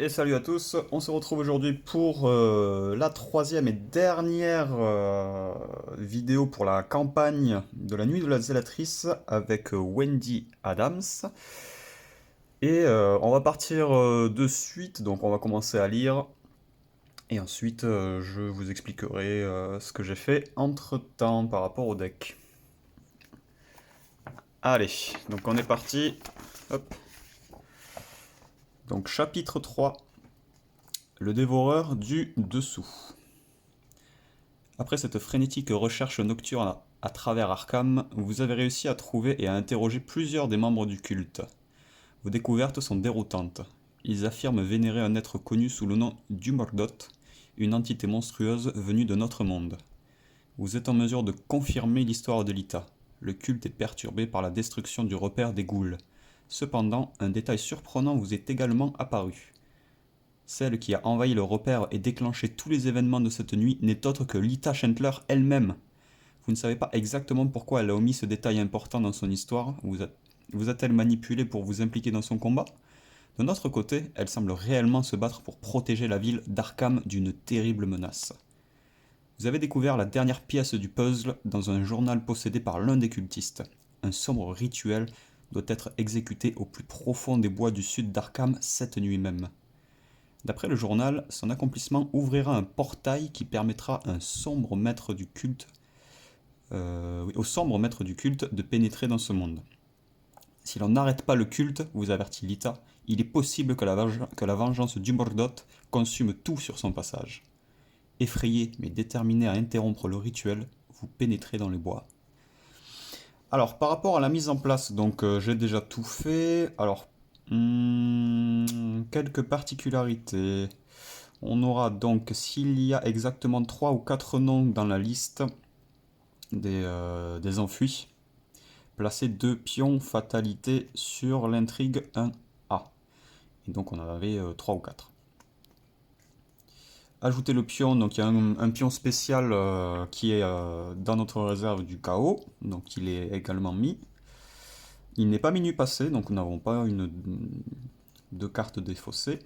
Et salut à tous, on se retrouve aujourd'hui pour la troisième et dernière vidéo pour la campagne de la Nuit de la Zélatrice avec Wendy Adams. Et on va partir de suite, donc on va commencer à lire et ensuite je vous expliquerai ce que j'ai fait entre-temps par rapport au deck. Allez, donc on est parti. Hop. Donc chapitre 3, le dévoreur du dessous. Après cette frénétique recherche nocturne à travers Arkham, vous avez réussi à trouver et à interroger plusieurs des membres du culte. Vos découvertes sont déroutantes. Ils affirment vénérer un être connu sous le nom d'Umordot, une entité monstrueuse venue de notre monde. Vous êtes en mesure de confirmer l'histoire de l'Ita. Le culte est perturbé par la destruction du repère des ghouls. Cependant, un détail surprenant vous est également apparu. Celle qui a envahi le repère et déclenché tous les événements de cette nuit n'est autre que Lita Chandler elle-même. Vous ne savez pas exactement pourquoi elle a omis ce détail important dans son histoire. Vous a-t-elle manipulé pour vous impliquer dans son combat? De notre côté, elle semble réellement se battre pour protéger la ville d'Arkham d'une terrible menace. Vous avez découvert la dernière pièce du puzzle dans un journal possédé par l'un des cultistes. Un sombre rituel doit être exécuté au plus profond des bois du sud d'Arkham cette nuit même. D'après le journal, son accomplissement ouvrira un portail qui permettra au sombre maître du culte de pénétrer dans ce monde. Si l'on n'arrête pas le culte, vous avertit Lita, il est possible que la vengeance d'Umordot consume tout sur son passage. Effrayé mais déterminé à interrompre le rituel, vous pénétrez dans les bois. Alors, par rapport à la mise en place, donc j'ai déjà tout fait. Alors, quelques particularités. On aura donc, s'il y a exactement 3 ou 4 noms dans la liste des enfuis, placez 2 pions fatalité sur l'intrigue 1A. Et donc on en avait 3 ou 4. Ajoutez le pion, donc il y a un pion spécial qui est dans notre réserve du chaos, donc il est également mis. Il n'est pas minuit passé, donc nous n'avons pas de carte défaussée.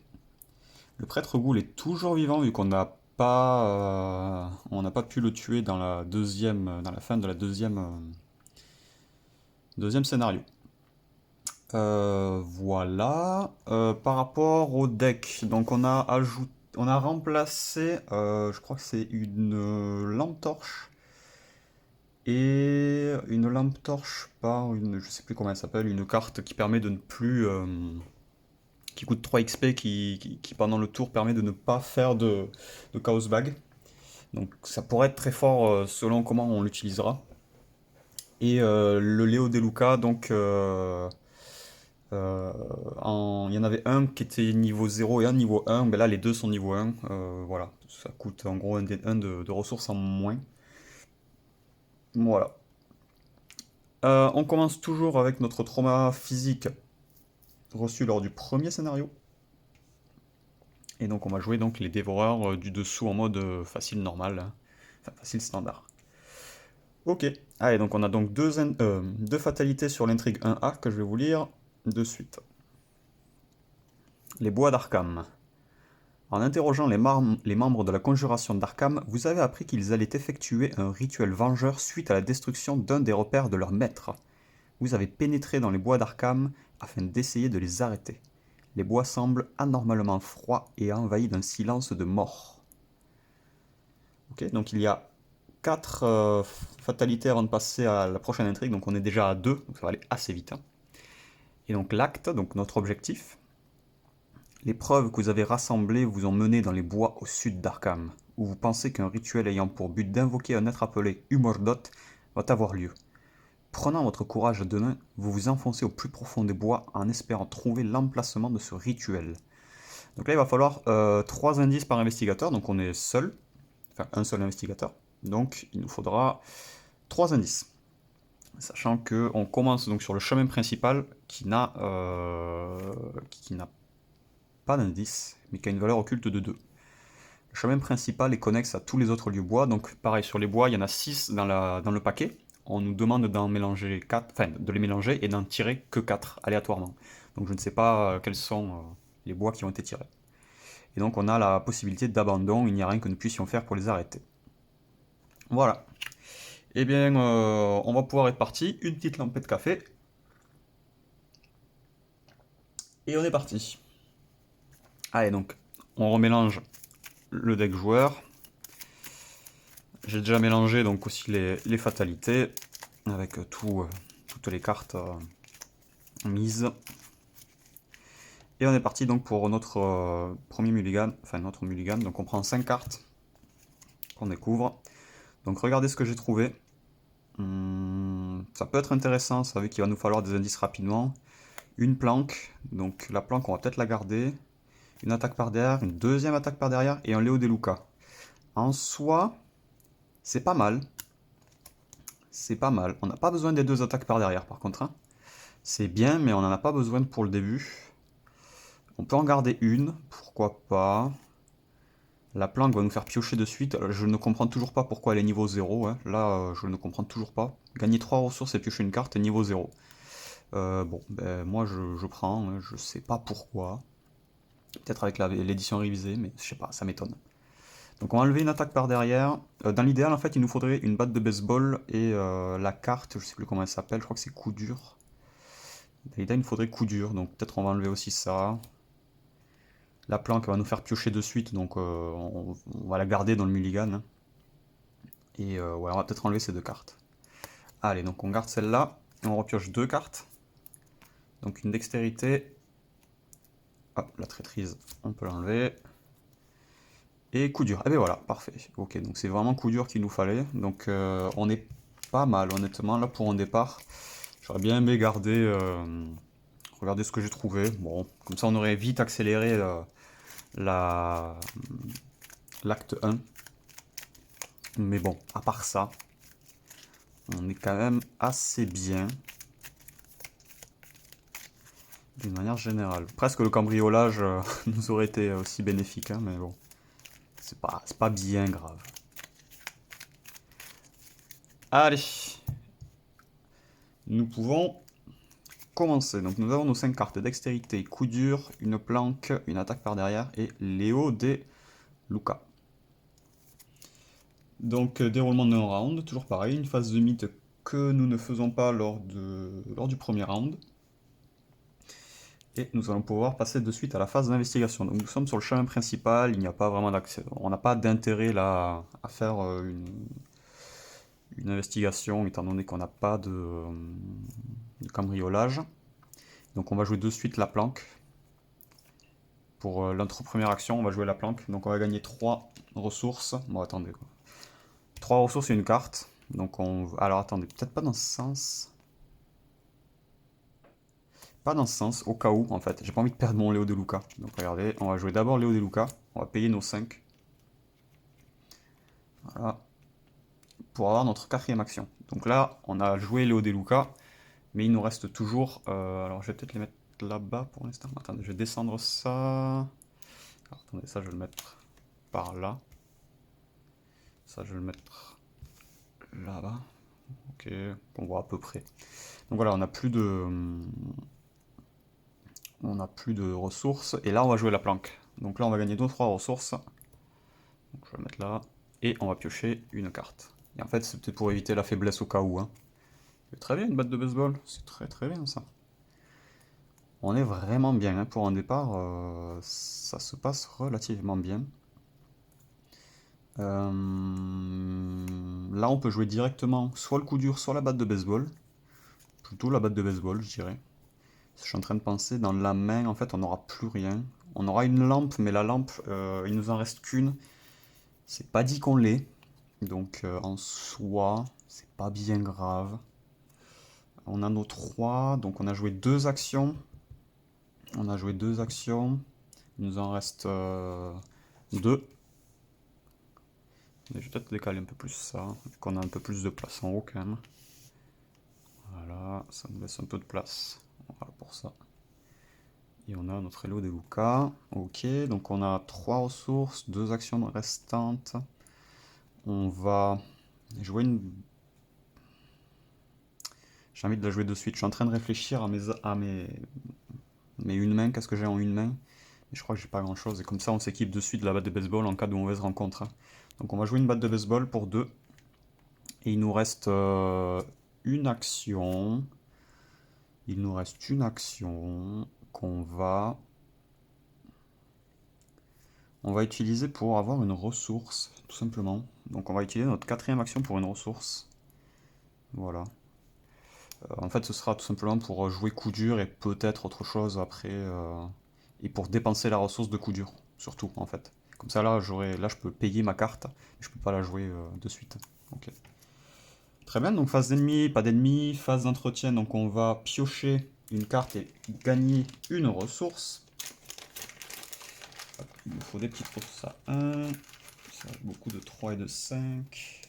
Le prêtre ghoul est toujours vivant vu qu'on n'a pas pu le tuer dans la fin de la deuxième scénario. Voilà. Par rapport au deck, donc on a remplacé, je crois que c'est une lampe torche et une lampe torche par je sais plus comment elle s'appelle, une carte qui permet de ne plus, qui coûte 3 XP, qui pendant le tour permet de ne pas faire de Chaos Bag. Donc ça pourrait être très fort selon comment on l'utilisera. Et le Léo De Luca, donc il y en avait un qui était niveau 0 et un niveau 1. Ben là, les deux sont niveau 1. Voilà, ça coûte en gros un de ressources en moins. Voilà. On commence toujours avec notre trauma physique reçu lors du premier scénario. Et donc on va jouer donc les dévoreurs du dessous en mode facile normal, hein. Enfin facile standard. Ok, allez, donc on a donc deux fatalités sur l'intrigue 1A que je vais vous lire de suite. Les bois d'Arkham. En interrogeant les membres de la conjuration d'Arkham, vous avez appris qu'ils allaient effectuer un rituel vengeur suite à la destruction d'un des repères de leur maître. Vous avez pénétré dans les bois d'Arkham afin d'essayer de les arrêter. Les bois semblent anormalement froids et envahis d'un silence de mort. Ok, donc il y a 4 fatalités avant de passer à la prochaine intrigue, donc on est déjà à 2, donc ça va aller assez vite, hein. Et donc l'acte, donc notre objectif. Les preuves que vous avez rassemblées vous ont mené dans les bois au sud d'Arkham, où vous pensez qu'un rituel ayant pour but d'invoquer un être appelé Umordot va avoir lieu. Prenant votre courage à deux mains, vous vous enfoncez au plus profond des bois en espérant trouver l'emplacement de ce rituel. Donc là, il va falloir 3 indices par investigateur, donc on est seul, enfin un seul investigateur. Donc il nous faudra 3 indices. Sachant qu'on commence donc sur le chemin principal qui n'a pas d'indice, mais qui a une valeur occulte de 2. Le chemin principal est connexe à tous les autres lieux bois, donc pareil sur les bois, il y en a 6 dans le paquet. On nous demande d'en mélanger 4, enfin de les mélanger et d'en tirer que 4 aléatoirement. Donc je ne sais pas quels sont les bois qui ont été tirés. Et donc on a la possibilité d'abandon, il n'y a rien que nous puissions faire pour les arrêter. Voilà. Eh bien, on va pouvoir être parti. Une petite lampée de café. Et on est parti. Allez, donc, on remélange le deck joueur. J'ai déjà mélangé donc aussi les fatalités avec toutes les cartes mises. Et on est parti donc pour notre premier mulligan, enfin notre mulligan. Donc on prend 5 cartes qu'on découvre. Donc regardez ce que j'ai trouvé. Ça peut être intéressant, ça veut qu'il va nous falloir des indices rapidement. Une planque, donc la planque on va peut-être la garder. Une attaque par derrière, une deuxième attaque par derrière et un Léo De Luca. En soi, c'est pas mal. C'est pas mal. On n'a pas besoin des deux attaques par derrière par contre, hein. C'est bien, mais on n'en a pas besoin pour le début. On peut en garder une, pourquoi pas. La planque va nous faire piocher de suite. Je ne comprends toujours pas pourquoi elle est niveau 0, hein. Là, je ne comprends toujours pas. Gagner 3 ressources et piocher une carte est niveau 0. Bon, ben, moi je prends, hein. Je sais pas pourquoi. Peut-être avec l'édition révisée, mais je sais pas, ça m'étonne. Donc on va enlever une attaque par derrière. Dans l'idéal, en fait, il nous faudrait une batte de baseball et la carte, je sais plus comment elle s'appelle, je crois que c'est coup dur. Dans l'idéal, il nous faudrait coup dur, donc peut-être on va enlever aussi ça. La planque va nous faire piocher de suite, donc on va la garder dans le mulligan, hein. Et ouais, on va peut-être enlever ces deux cartes. Allez, donc on garde celle-là, et on repioche deux cartes. Donc une dextérité. Hop, la traîtrise, on peut l'enlever. Et coup dur. Et bien voilà, parfait. Ok, donc c'est vraiment coup dur qu'il nous fallait. Donc on est pas mal, honnêtement, là pour un départ. J'aurais bien aimé garder... regardez ce que j'ai trouvé. Bon, comme ça on aurait vite accéléré l'acte 1. Mais bon, à part ça, on est quand même assez bien. D'une manière générale. Presque le cambriolage nous aurait été aussi bénéfique, hein, mais bon. C'est pas bien grave. Allez. Nous pouvons commencer. Donc nous avons nos 5 cartes. Dextérité, coup dur, une planque, une attaque par derrière et Léo De Luca. Donc déroulement d'un round, toujours pareil, une phase de mythe que nous ne faisons pas lors du premier round. Et nous allons pouvoir passer de suite à la phase d'investigation. Donc nous sommes sur le chemin principal, il n'y a pas vraiment d'accès. On n'a pas d'intérêt là à faire une investigation, étant donné qu'on n'a pas de cambriolage. Donc on va jouer de suite la planque. Pour notre première action, on va jouer la planque. Donc on va gagner 3 ressources. Bon, attendez, quoi. 3 ressources et une carte. Donc on... Alors attendez, peut-être pas dans ce sens. Pas dans ce sens, au cas où, en fait. J'ai pas envie de perdre mon Léo De Luca. Donc regardez, on va jouer d'abord Léo De Luca. On va payer nos 5. Voilà. Pour avoir notre quatrième action. Donc là, on a joué Léo De Luca. Mais il nous reste toujours... alors je vais peut-être les mettre là-bas pour l'instant. Attendez, je vais descendre ça. Alors, attendez, ça je vais le mettre par là. Ça je vais le mettre là-bas. Ok, on voit à peu près. Donc voilà, on n'a plus de ressources. Et là, on va jouer la planque. Donc là, on va gagner 2-3 ressources. Donc je vais le mettre là. Et on va piocher une carte. Et en fait, c'est peut-être pour éviter la faiblesse au cas où, hein. C'est très bien une batte de baseball. C'est très très bien ça. On est vraiment bien, hein. Pour un départ, ça se passe relativement bien. Là, on peut jouer directement soit le coup dur, soit la batte de baseball. Plutôt la batte de baseball, je dirais. Je suis en train de penser, dans la main, en fait, on n'aura plus rien. On aura une lampe, mais la lampe, il nous en reste qu'une. C'est pas dit qu'on l'ait. Donc, en soi, c'est pas bien grave. On a nos 3, donc on a joué 2 actions. On a joué 2 actions. Il nous en reste 2. Je vais peut-être décaler un peu plus ça, vu qu'on a un peu plus de place en haut quand même. Voilà, ça nous laisse un peu de place. Voilà pour ça. Et on a notre Hello de Luca. Ok, donc on a 3 ressources, 2 actions restantes. On va jouer une... J'ai envie de la jouer de suite. Je suis en train de réfléchir à mes une main. Qu'est-ce que j'ai en une main? Et je crois que j'ai pas grand chose. Et comme ça, on s'équipe de suite de la batte de baseball en cas de mauvaise rencontre, hein. Donc on va jouer une batte de baseball pour 2. Et il nous reste une action. Il nous reste une action qu'on va... On va utiliser pour avoir une ressource, tout simplement. Donc on va utiliser notre 4e action pour une ressource. Voilà. En fait, ce sera tout simplement pour jouer coup dur et peut-être autre chose après. Et pour dépenser la ressource de coup dur, surtout, en fait. Comme ça, là, je peux payer ma carte. Je peux pas la jouer de suite. Ok. Très bien, donc phase d'ennemi, pas d'ennemi. Phase d'entretien, donc on va piocher une carte et gagner une ressource. Hop, il me faut des petites ressources à 1. Ça a beaucoup de 3 et de 5.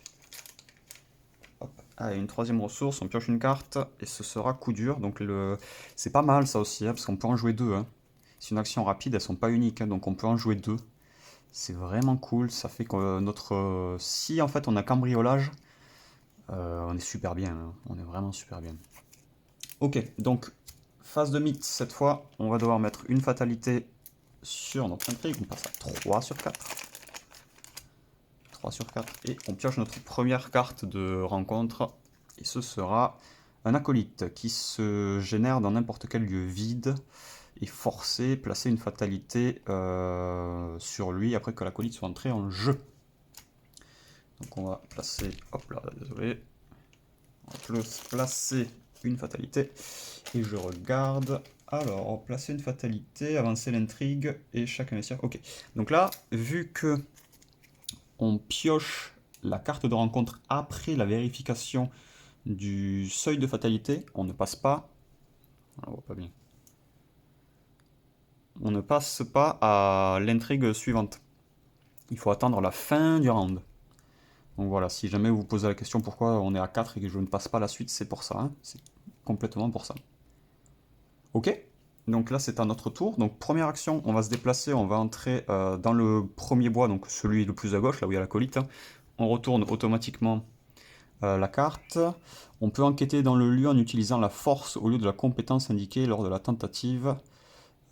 Hop. Allez, une 3e ressource, on pioche une carte et ce sera coup dur. Donc c'est pas mal ça aussi, hein, parce qu'on peut en jouer 2. Hein. C'est une action rapide, elles sont pas uniques, hein, donc on peut en jouer 2. C'est vraiment cool, ça fait que notre... si en fait on a cambriolage, on est super bien, hein. On est vraiment super bien. Ok, donc phase de mythe, cette fois, on va devoir mettre une fatalité sur notre intrigue, on passe à 3 sur 4. 3 sur 4, et on pioche notre première carte de rencontre, et ce sera un acolyte qui se génère dans n'importe quel lieu vide, et forcé, placer une fatalité sur lui après que l'acolyte soit entré en jeu. Donc on va placer, hop là, désolé, on va placer une fatalité, et je regarde, alors, placer une fatalité, avancer l'intrigue, et chaque investisseur, ok. Donc là, vu que on pioche la carte de rencontre après la vérification du seuil de fatalité, on ne passe pas, on voit pas bien, on ne passe pas à l'intrigue suivante. Il faut attendre la fin du round. Donc voilà, si jamais vous vous posez la question pourquoi on est à 4 et que je ne passe pas la suite, c'est pour ça, hein. C'est complètement pour ça. Ok, donc là c'est à notre tour. Donc première action, on va se déplacer, on va entrer dans le premier bois, donc celui le plus à gauche, là où il y a l'acolyte, hein. On retourne automatiquement la carte. On peut enquêter dans le lieu en utilisant la force au lieu de la compétence indiquée lors de la tentative.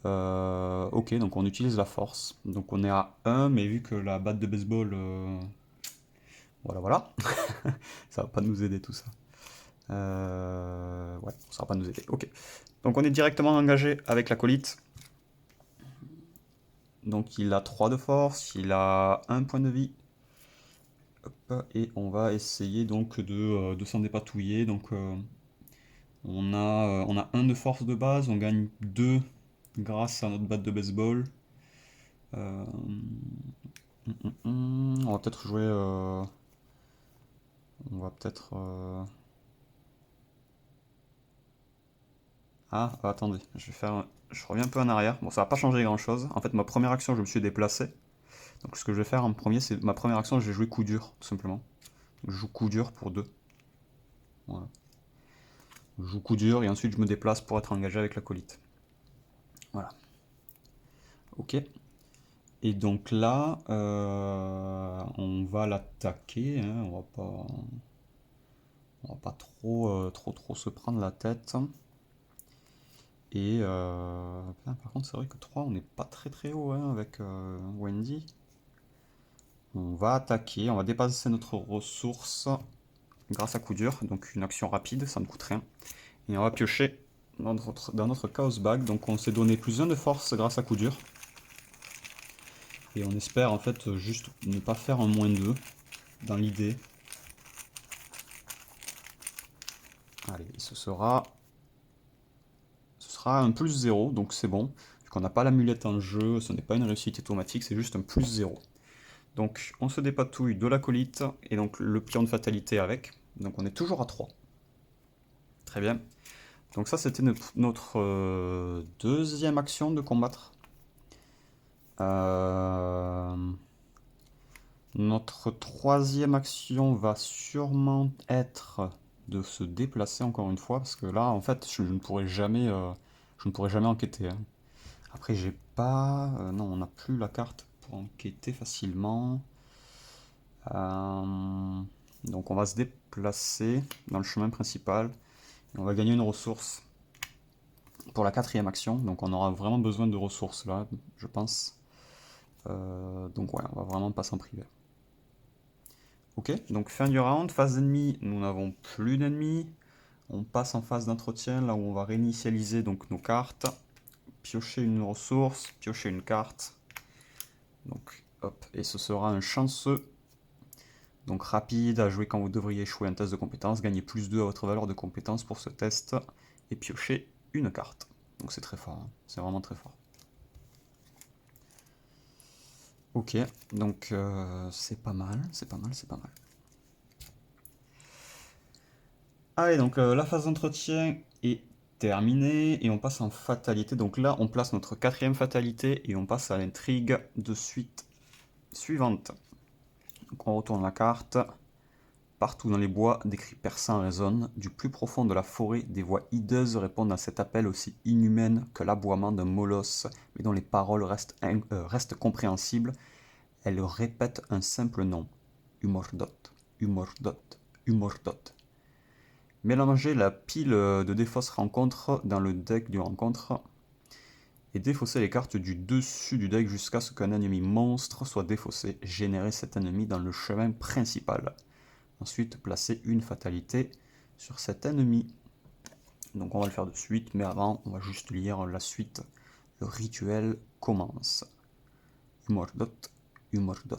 Ok, donc on utilise la force. Donc on est à 1, mais vu que la batte de baseball... voilà, voilà. Ça va pas nous aider tout ça. Ouais, ça va pas nous aider. Ok. Donc on est directement engagé avec l'acolyte. Donc il a 3 de force, il a 1 point de vie. Hop, et on va essayer donc de s'en dépatouiller. Donc on a 1 de force de base, on gagne 2 grâce à notre batte de baseball. Euh, on va peut-être jouer... on va peut-être... Ah, attendez, je reviens un peu en arrière. Bon, ça va pas changer grand-chose. En fait, ma première action, je me suis déplacé. Donc ce que je vais faire en premier, c'est ma première action, je vais jouer coup dur, tout simplement. Je joue coup dur pour 2. Voilà. Je joue coup dur et ensuite je me déplace pour être engagé avec l'acolyte. Voilà. Ok. Et donc là, on va l'attaquer, hein. On va pas trop se prendre la tête. Et par contre, c'est vrai que 3, on n'est pas très haut, hein, avec Wendy. On va attaquer, on va dépasser notre ressource grâce à coup dur, donc une action rapide, ça ne coûte rien. Et on va piocher dans notre Chaos Bag, donc on s'est donné plus 1 de force grâce à coup dur. Et on espère en fait juste ne pas faire un -2 dans l'idée. Allez, ce sera un +0, donc c'est bon. Vu qu'on n'a pas l'amulette en jeu, ce n'est pas une réussite automatique, c'est juste un +0. Donc on se dépatouille de l'acolyte, et donc le pion de fatalité avec. Donc on est toujours à 3. Très bien. Donc ça c'était notre 2e action de combattre. Notre 3e action va sûrement être de se déplacer encore une fois, parce que là en fait je ne pourrai jamais enquêter, hein. Après j'ai pas... non, on n'a plus la carte pour enquêter facilement. Donc on va se déplacer dans le chemin principal et on va gagner une ressource. pour la quatrième action. Donc on aura vraiment besoin de ressources là, je pense. Donc ouais, on va vraiment pas s'en priver. Ok, donc fin du round, phase d'ennemi, nous n'avons plus d'ennemis. On passe en phase d'entretien, là où on va réinitialiser donc nos cartes. Piocher une ressource, piocher une carte. Donc hop, et ce sera un chanceux. Donc rapide, à jouer quand vous devriez échouer un test de compétence. Gagnez plus 2 à votre valeur de compétence pour ce test. Et piocher une carte. Donc c'est très fort, hein. C'est vraiment très fort. Ok, donc c'est pas mal, c'est pas mal, c'est pas mal. Allez, donc la phase d'entretien est terminée et on passe en fatalité. Donc là, on place notre quatrième fatalité et on passe à l'intrigue de suite suivante. Donc on retourne la carte. Partout dans les bois, des cris perçants résonnent. Du plus profond de la forêt, des voix hideuses répondent à cet appel aussi inhumaine que l'aboiement d'un molosse, mais dont les paroles restent compréhensibles. Elles répètent un simple nom. Umordot, Umordot, Umordot. Mélangez la pile de défausse rencontre dans le deck du rencontre et défaussez les cartes du dessus du deck jusqu'à ce qu'un ennemi monstre soit défaussé. Générez cet ennemi dans le chemin principal. Ensuite, placez une fatalité sur cet ennemi. Donc on va le faire de suite, mais avant, on va juste lire la suite. Le rituel commence. Umordot, Umordot,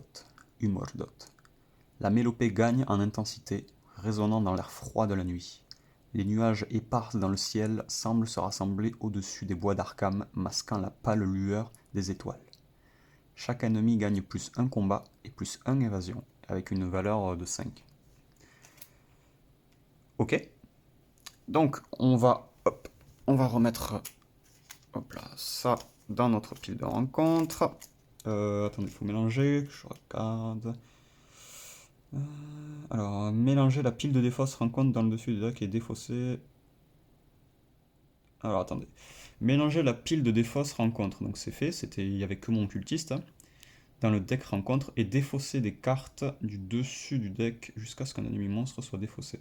Umordot. La mélopée gagne en intensité, résonnant dans l'air froid de la nuit. Les nuages épars dans le ciel semblent se rassembler au-dessus des bois d'Arkham, masquant la pâle lueur des étoiles. Chaque ennemi gagne plus 1 combat et plus 1 évasion, avec une valeur de 5. Ok. Donc on va remettre ça dans notre pile de rencontre. Attendez, il faut mélanger, je regarde. Alors, mélanger la pile de défausse rencontre dans le dessus du deck et défausser. Alors attendez. Mélanger la pile de défausse rencontre. Donc c'est fait, il n'y avait que mon cultiste. Hein, dans le deck rencontre et défausser des cartes du dessus du deck jusqu'à ce qu'un ennemi monstre soit défaussé.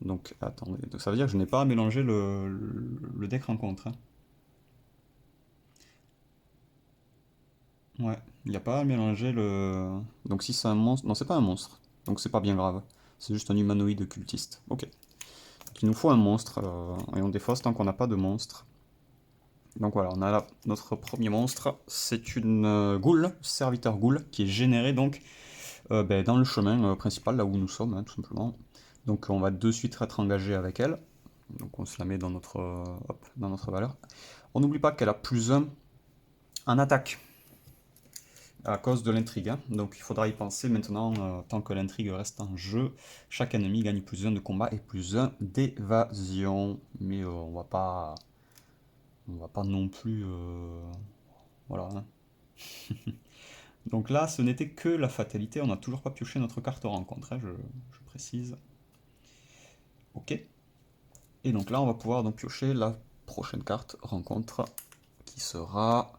Donc attendez, donc, ça veut dire que je n'ai pas à mélanger le deck rencontre. Hein. Ouais, il n'y a pas à mélanger le. Donc si c'est un monstre. Non, c'est pas un monstre. Donc c'est pas bien grave. C'est juste un humanoïde cultiste. Ok. Donc, il nous faut un monstre. Et on défausse tant qu'on n'a pas de monstre. Donc voilà, on a là notre premier monstre. C'est une goule, serviteur goule, qui est générée donc dans le chemin principal, là où nous sommes, hein, tout simplement. Donc on va de suite être engagé avec elle. Donc on se la met dans dans notre valeur. On n'oublie pas qu'elle a plus 1 en attaque à cause de l'intrigue. Hein. Donc il faudra y penser maintenant, tant que l'intrigue reste en jeu. Chaque ennemi gagne plus 1 de combat et plus 1 d'évasion. Mais on va pas non plus... voilà. Hein. Donc là, ce n'était que la fatalité. On n'a toujours pas pioché notre carte rencontre, hein, je précise. Ok. Et donc là, on va pouvoir donc piocher la prochaine carte rencontre, qui sera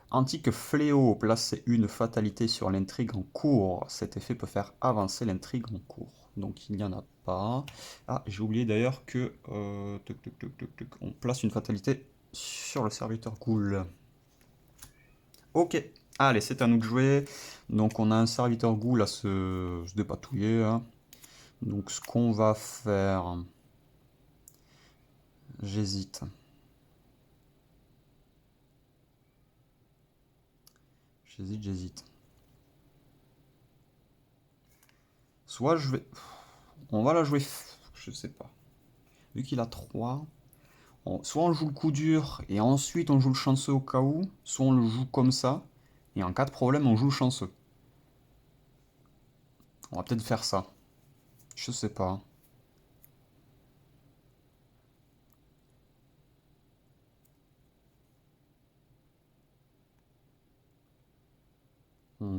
Antique Fléau. Placez une fatalité sur l'intrigue en cours. Cet effet peut faire avancer l'intrigue en cours. Donc il n'y en a pas. Ah, j'ai oublié d'ailleurs que on place une fatalité sur le serviteur ghoul. Ok. Allez, c'est à nous de jouer. Donc on a un serviteur ghoul à se dépatouiller. Hein. Donc ce qu'on va faire... J'hésite. J'hésite. Soit je vais... On va la jouer... Je sais pas. Vu qu'il a 3... Soit on joue le coup dur et ensuite on joue le chanceux au cas où. Soit on le joue comme ça. Et en cas de problème, on joue le chanceux. On va peut-être faire ça. Je sais pas. On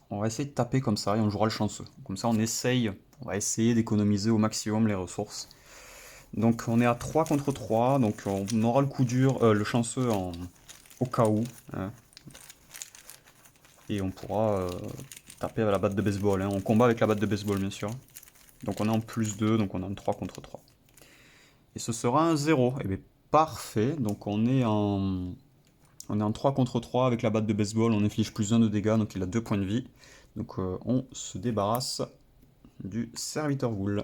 va essayer de taper comme ça et on jouera le chanceux. Comme ça, on va essayer d'économiser au maximum les ressources. Donc on est à 3 contre 3, donc on aura le coup dur, le chanceux au cas où. Hein. Et on pourra taper avec la batte de baseball. Hein. On combat avec la batte de baseball, bien sûr. Donc on est en plus 2, donc on a un 3 contre 3. Et ce sera un 0. Et bien parfait, donc on est en 3 contre 3 avec la batte de baseball, on inflige plus 1 de dégâts, donc il a 2 points de vie. Donc on se débarrasse du serviteur ghoul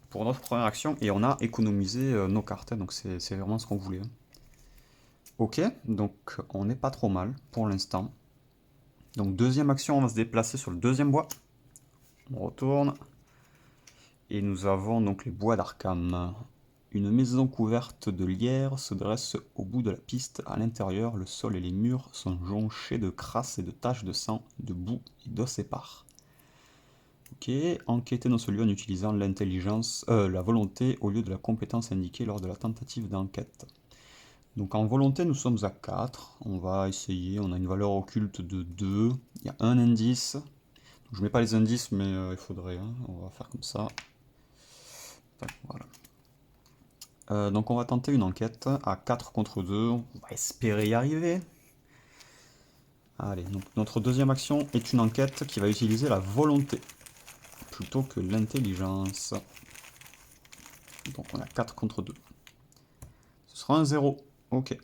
pour notre première action, et on a économisé nos cartes, donc c'est vraiment ce qu'on voulait. Ok, donc on n'est pas trop mal pour l'instant. Donc deuxième action, on va se déplacer sur le deuxième bois. On retourne. Et nous avons donc les bois d'Arkham. Une maison couverte de lierre se dresse au bout de la piste. À l'intérieur, le sol et les murs sont jonchés de crasses et de taches de sang, de boue et d'os épars. Ok, enquêtez dans ce lieu en utilisant l'intelligence, la volonté au lieu de la compétence indiquée lors de la tentative d'enquête. Donc en volonté, nous sommes à 4. On va essayer, on a une valeur occulte de 2. Il y a un indice. Donc, je mets pas les indices, mais il faudrait. Hein. On va faire comme ça. Voilà. Donc on va tenter une enquête à 4 contre 2. On va espérer y arriver. Allez, donc notre deuxième action est une enquête qui va utiliser la volonté plutôt que l'intelligence. Donc on a 4 contre 2. Ce sera un 0. Ok.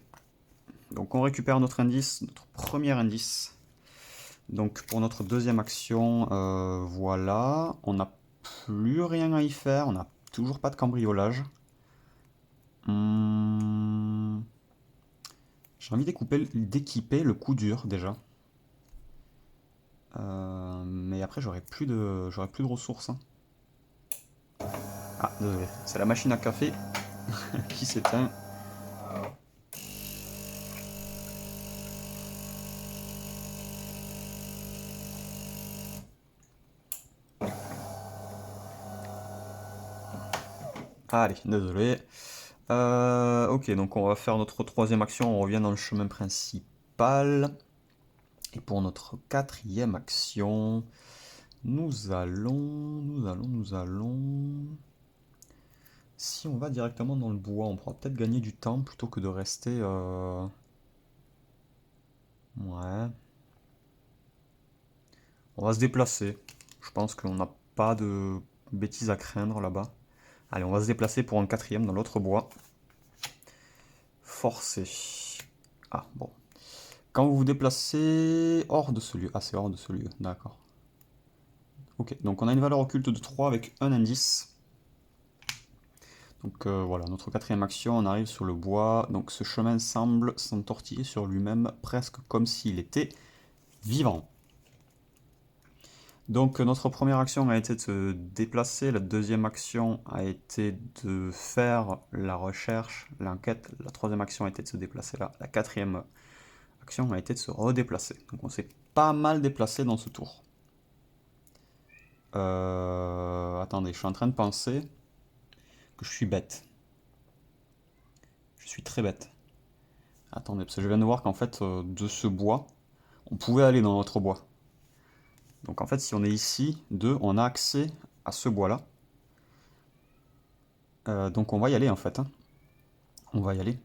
Donc on récupère notre indice, notre premier indice. Donc pour notre deuxième action, voilà. On n'a plus rien à y faire. On n'a toujours pas de cambriolage. J'ai envie d'équiper le coup dur déjà. Mais après j'aurai plus de ressources. Hein. Ah désolé, c'est la machine à café qui s'éteint. Allez, désolé. Ok, donc on va faire notre troisième action, on revient dans le chemin principal. Et pour notre quatrième action, nous allons... Si on va directement dans le bois, on pourra peut-être gagner du temps plutôt que de rester... Ouais. On va se déplacer. Je pense qu'on n'a pas de bêtises à craindre là-bas. Allez, on va se déplacer pour un quatrième dans l'autre bois. Forcé. Ah, bon. Quand vous vous déplacez hors de ce lieu. Ah, c'est hors de ce lieu, d'accord. Ok, donc on a une valeur occulte de 3 avec un indice. Donc voilà, notre quatrième action, on arrive sur le bois. Donc ce chemin semble s'entortiller sur lui-même, presque comme s'il était vivant. Donc notre première action a été de se déplacer, la deuxième action a été de faire la recherche, l'enquête, la troisième action a été de se déplacer là, la quatrième action a été de se redéplacer. Donc on s'est pas mal déplacé dans ce tour. Attendez, je suis en train de penser que je suis bête. Je suis très bête. Attendez, parce que je viens de voir qu'en fait, de ce bois, on pouvait aller dans l'autre bois. Donc en fait, si on est ici, on a accès à ce bois-là. Donc on va y aller en fait. Hein. On va y aller.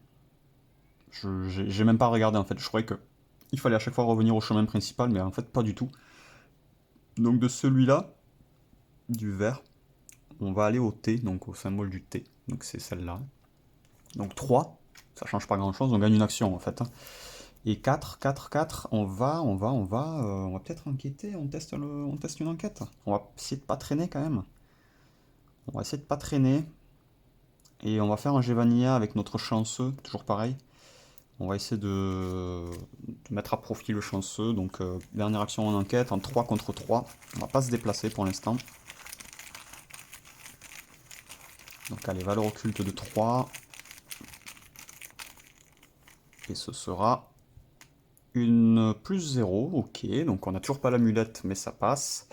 J'ai même pas regardé en fait. Je croyais que il fallait à chaque fois revenir au chemin principal, mais en fait pas du tout. Donc de celui-là, du vert, on va aller au T, donc au symbole du T. Donc c'est celle-là. Donc 3, ça change pas grand-chose, on gagne une action en fait. Hein. Et 4, 4, 4, on va peut-être enquêter, on teste une enquête. On va essayer de pas traîner quand même. On va essayer de pas traîner. Et on va faire un Gevania avec notre chanceux, toujours pareil. On va essayer de mettre à profit le chanceux. Donc dernière action en enquête, en 3 contre 3. On va pas se déplacer pour l'instant. Donc allez, valeur occulte de 3. Et ce sera une plus 0. Ok, donc on n'a toujours pas l'amulette, mais ça passe.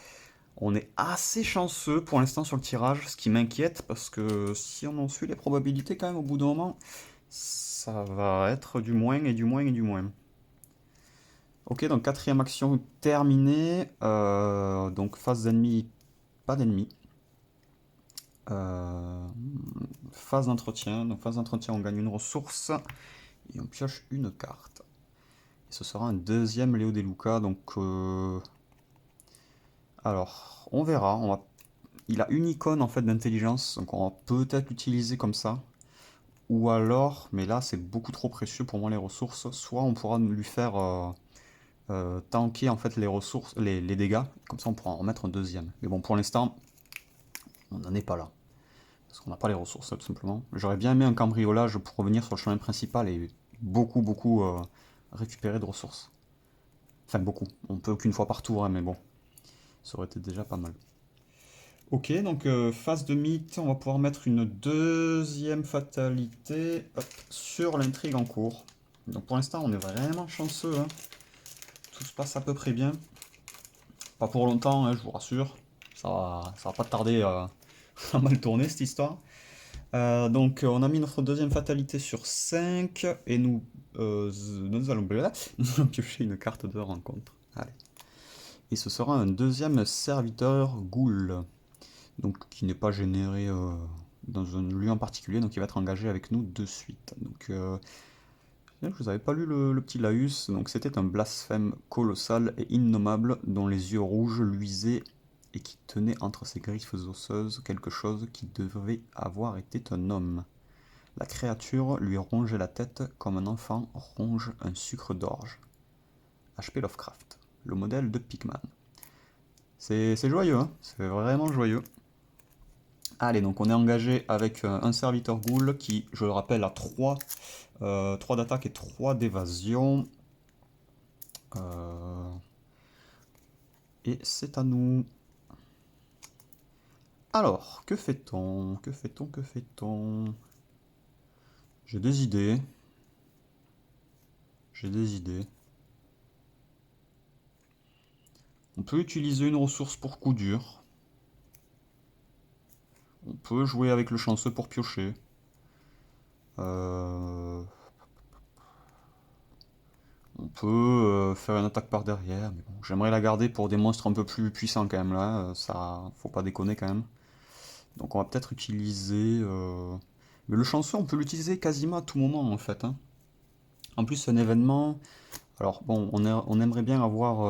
On est assez chanceux pour l'instant sur le tirage, ce qui m'inquiète parce que si on en suit les probabilités quand même au bout d'un moment, ça va être du moins et du moins et du moins. Ok, donc quatrième action terminée. Donc phase d'ennemi, pas d'ennemi. Phase d'entretien. Donc phase d'entretien, on gagne une ressource et on pioche une carte. Et ce sera un deuxième Léo De Luca. Donc alors, on verra. il a une icône en fait d'intelligence, donc on va peut-être l'utiliser comme ça. Ou alors, mais là c'est beaucoup trop précieux pour moi les ressources, soit on pourra lui faire tanker en fait les ressources, les dégâts, comme ça on pourra en remettre un deuxième. Mais bon, pour l'instant, on n'en est pas là. Parce qu'on n'a pas les ressources, tout simplement. J'aurais bien aimé un cambriolage pour revenir sur le chemin principal et beaucoup récupérer de ressources. Enfin, beaucoup. On peut qu'une fois par tour, hein, mais bon. Ça aurait été déjà pas mal. Ok, donc phase de mythe, on va pouvoir mettre une deuxième fatalité hop, sur l'intrigue en cours. Donc pour l'instant, on est vraiment chanceux, hein. Tout se passe à peu près bien. Pas pour longtemps, hein, je vous rassure. Ça va pas tarder à mal tourner cette histoire. Donc on a mis notre deuxième fatalité sur 5 et nous allons piocher une carte de rencontre. Allez. Et ce sera un deuxième serviteur ghoul, donc qui n'est pas généré dans un lieu en particulier, donc il va être engagé avec nous de suite. Donc je vous avais pas lu le petit laïus, donc c'était un blasphème colossal et innommable dont les yeux rouges luisaient et qui tenait entre ses griffes osseuses quelque chose qui devait avoir été un homme. La créature lui rongeait la tête comme un enfant ronge un sucre d'orge. H.P. Lovecraft, le modèle de Pigman. C'est joyeux, hein, c'est vraiment joyeux. Allez, donc on est engagé avec un serviteur ghoul qui, je le rappelle, a 3 d'attaque et 3 d'évasion. Et c'est à nous. Alors, que fait-on? Que fait-on? Que fait-on? J'ai des idées. J'ai des idées. On peut utiliser une ressource pour coup dur. On peut jouer avec le chanceux pour piocher. On peut faire une attaque par derrière. Mais bon, j'aimerais la garder pour des monstres un peu plus puissants quand même là. Ça, faut pas déconner quand même. Donc on va peut-être utiliser... Mais le chanceux, on peut l'utiliser quasiment à tout moment en fait, hein. En plus, c'est un événement... Alors bon, on aimerait bien avoir...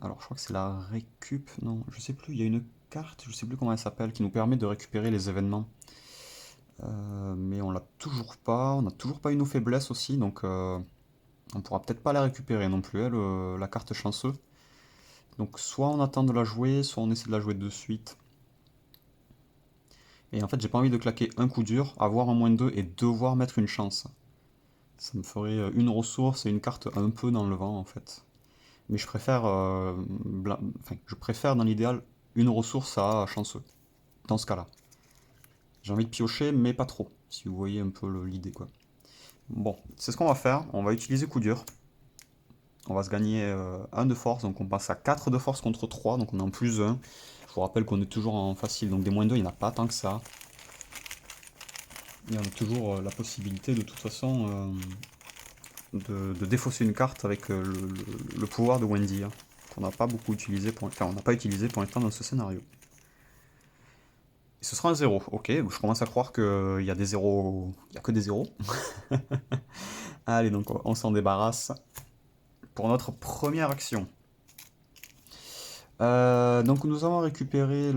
Alors je crois que c'est la récup... Non, je sais plus, il y a une carte, je sais plus comment elle s'appelle, qui nous permet de récupérer les événements. Mais on l'a toujours pas, on n'a toujours pas eu nos faiblesses aussi, donc on pourra peut-être pas la récupérer non plus, la carte chanceux. Donc soit on attend de la jouer, soit on essaie de la jouer de suite. Et en fait, j'ai pas envie de claquer un coup dur, avoir un -2 et devoir mettre une chance. Ça me ferait une ressource et une carte un peu dans le vent en fait. Mais je préfère, enfin, je préfère dans l'idéal une ressource à chanceux, dans ce cas-là. J'ai envie de piocher, mais pas trop, si vous voyez un peu l'idée quoi. Bon, c'est ce qu'on va faire, on va utiliser coup dur. On va se gagner 1 de force, donc on passe à 4 de force contre 3, donc on est en +1. Je vous rappelle qu'on est toujours en facile, donc des -2, il n'y en a pas tant que ça. Et on a toujours la possibilité de toute façon de défausser une carte avec le pouvoir de Wendy, hein, qu'on n'a pas beaucoup utilisé, enfin on n'a pas utilisé pour l'instant dans ce scénario. Et ce sera un 0, ok, je commence à croire qu'il y a des zéros, il n'y a que des zéros. Allez, donc on s'en débarrasse pour notre première action. Donc nous avons récupéré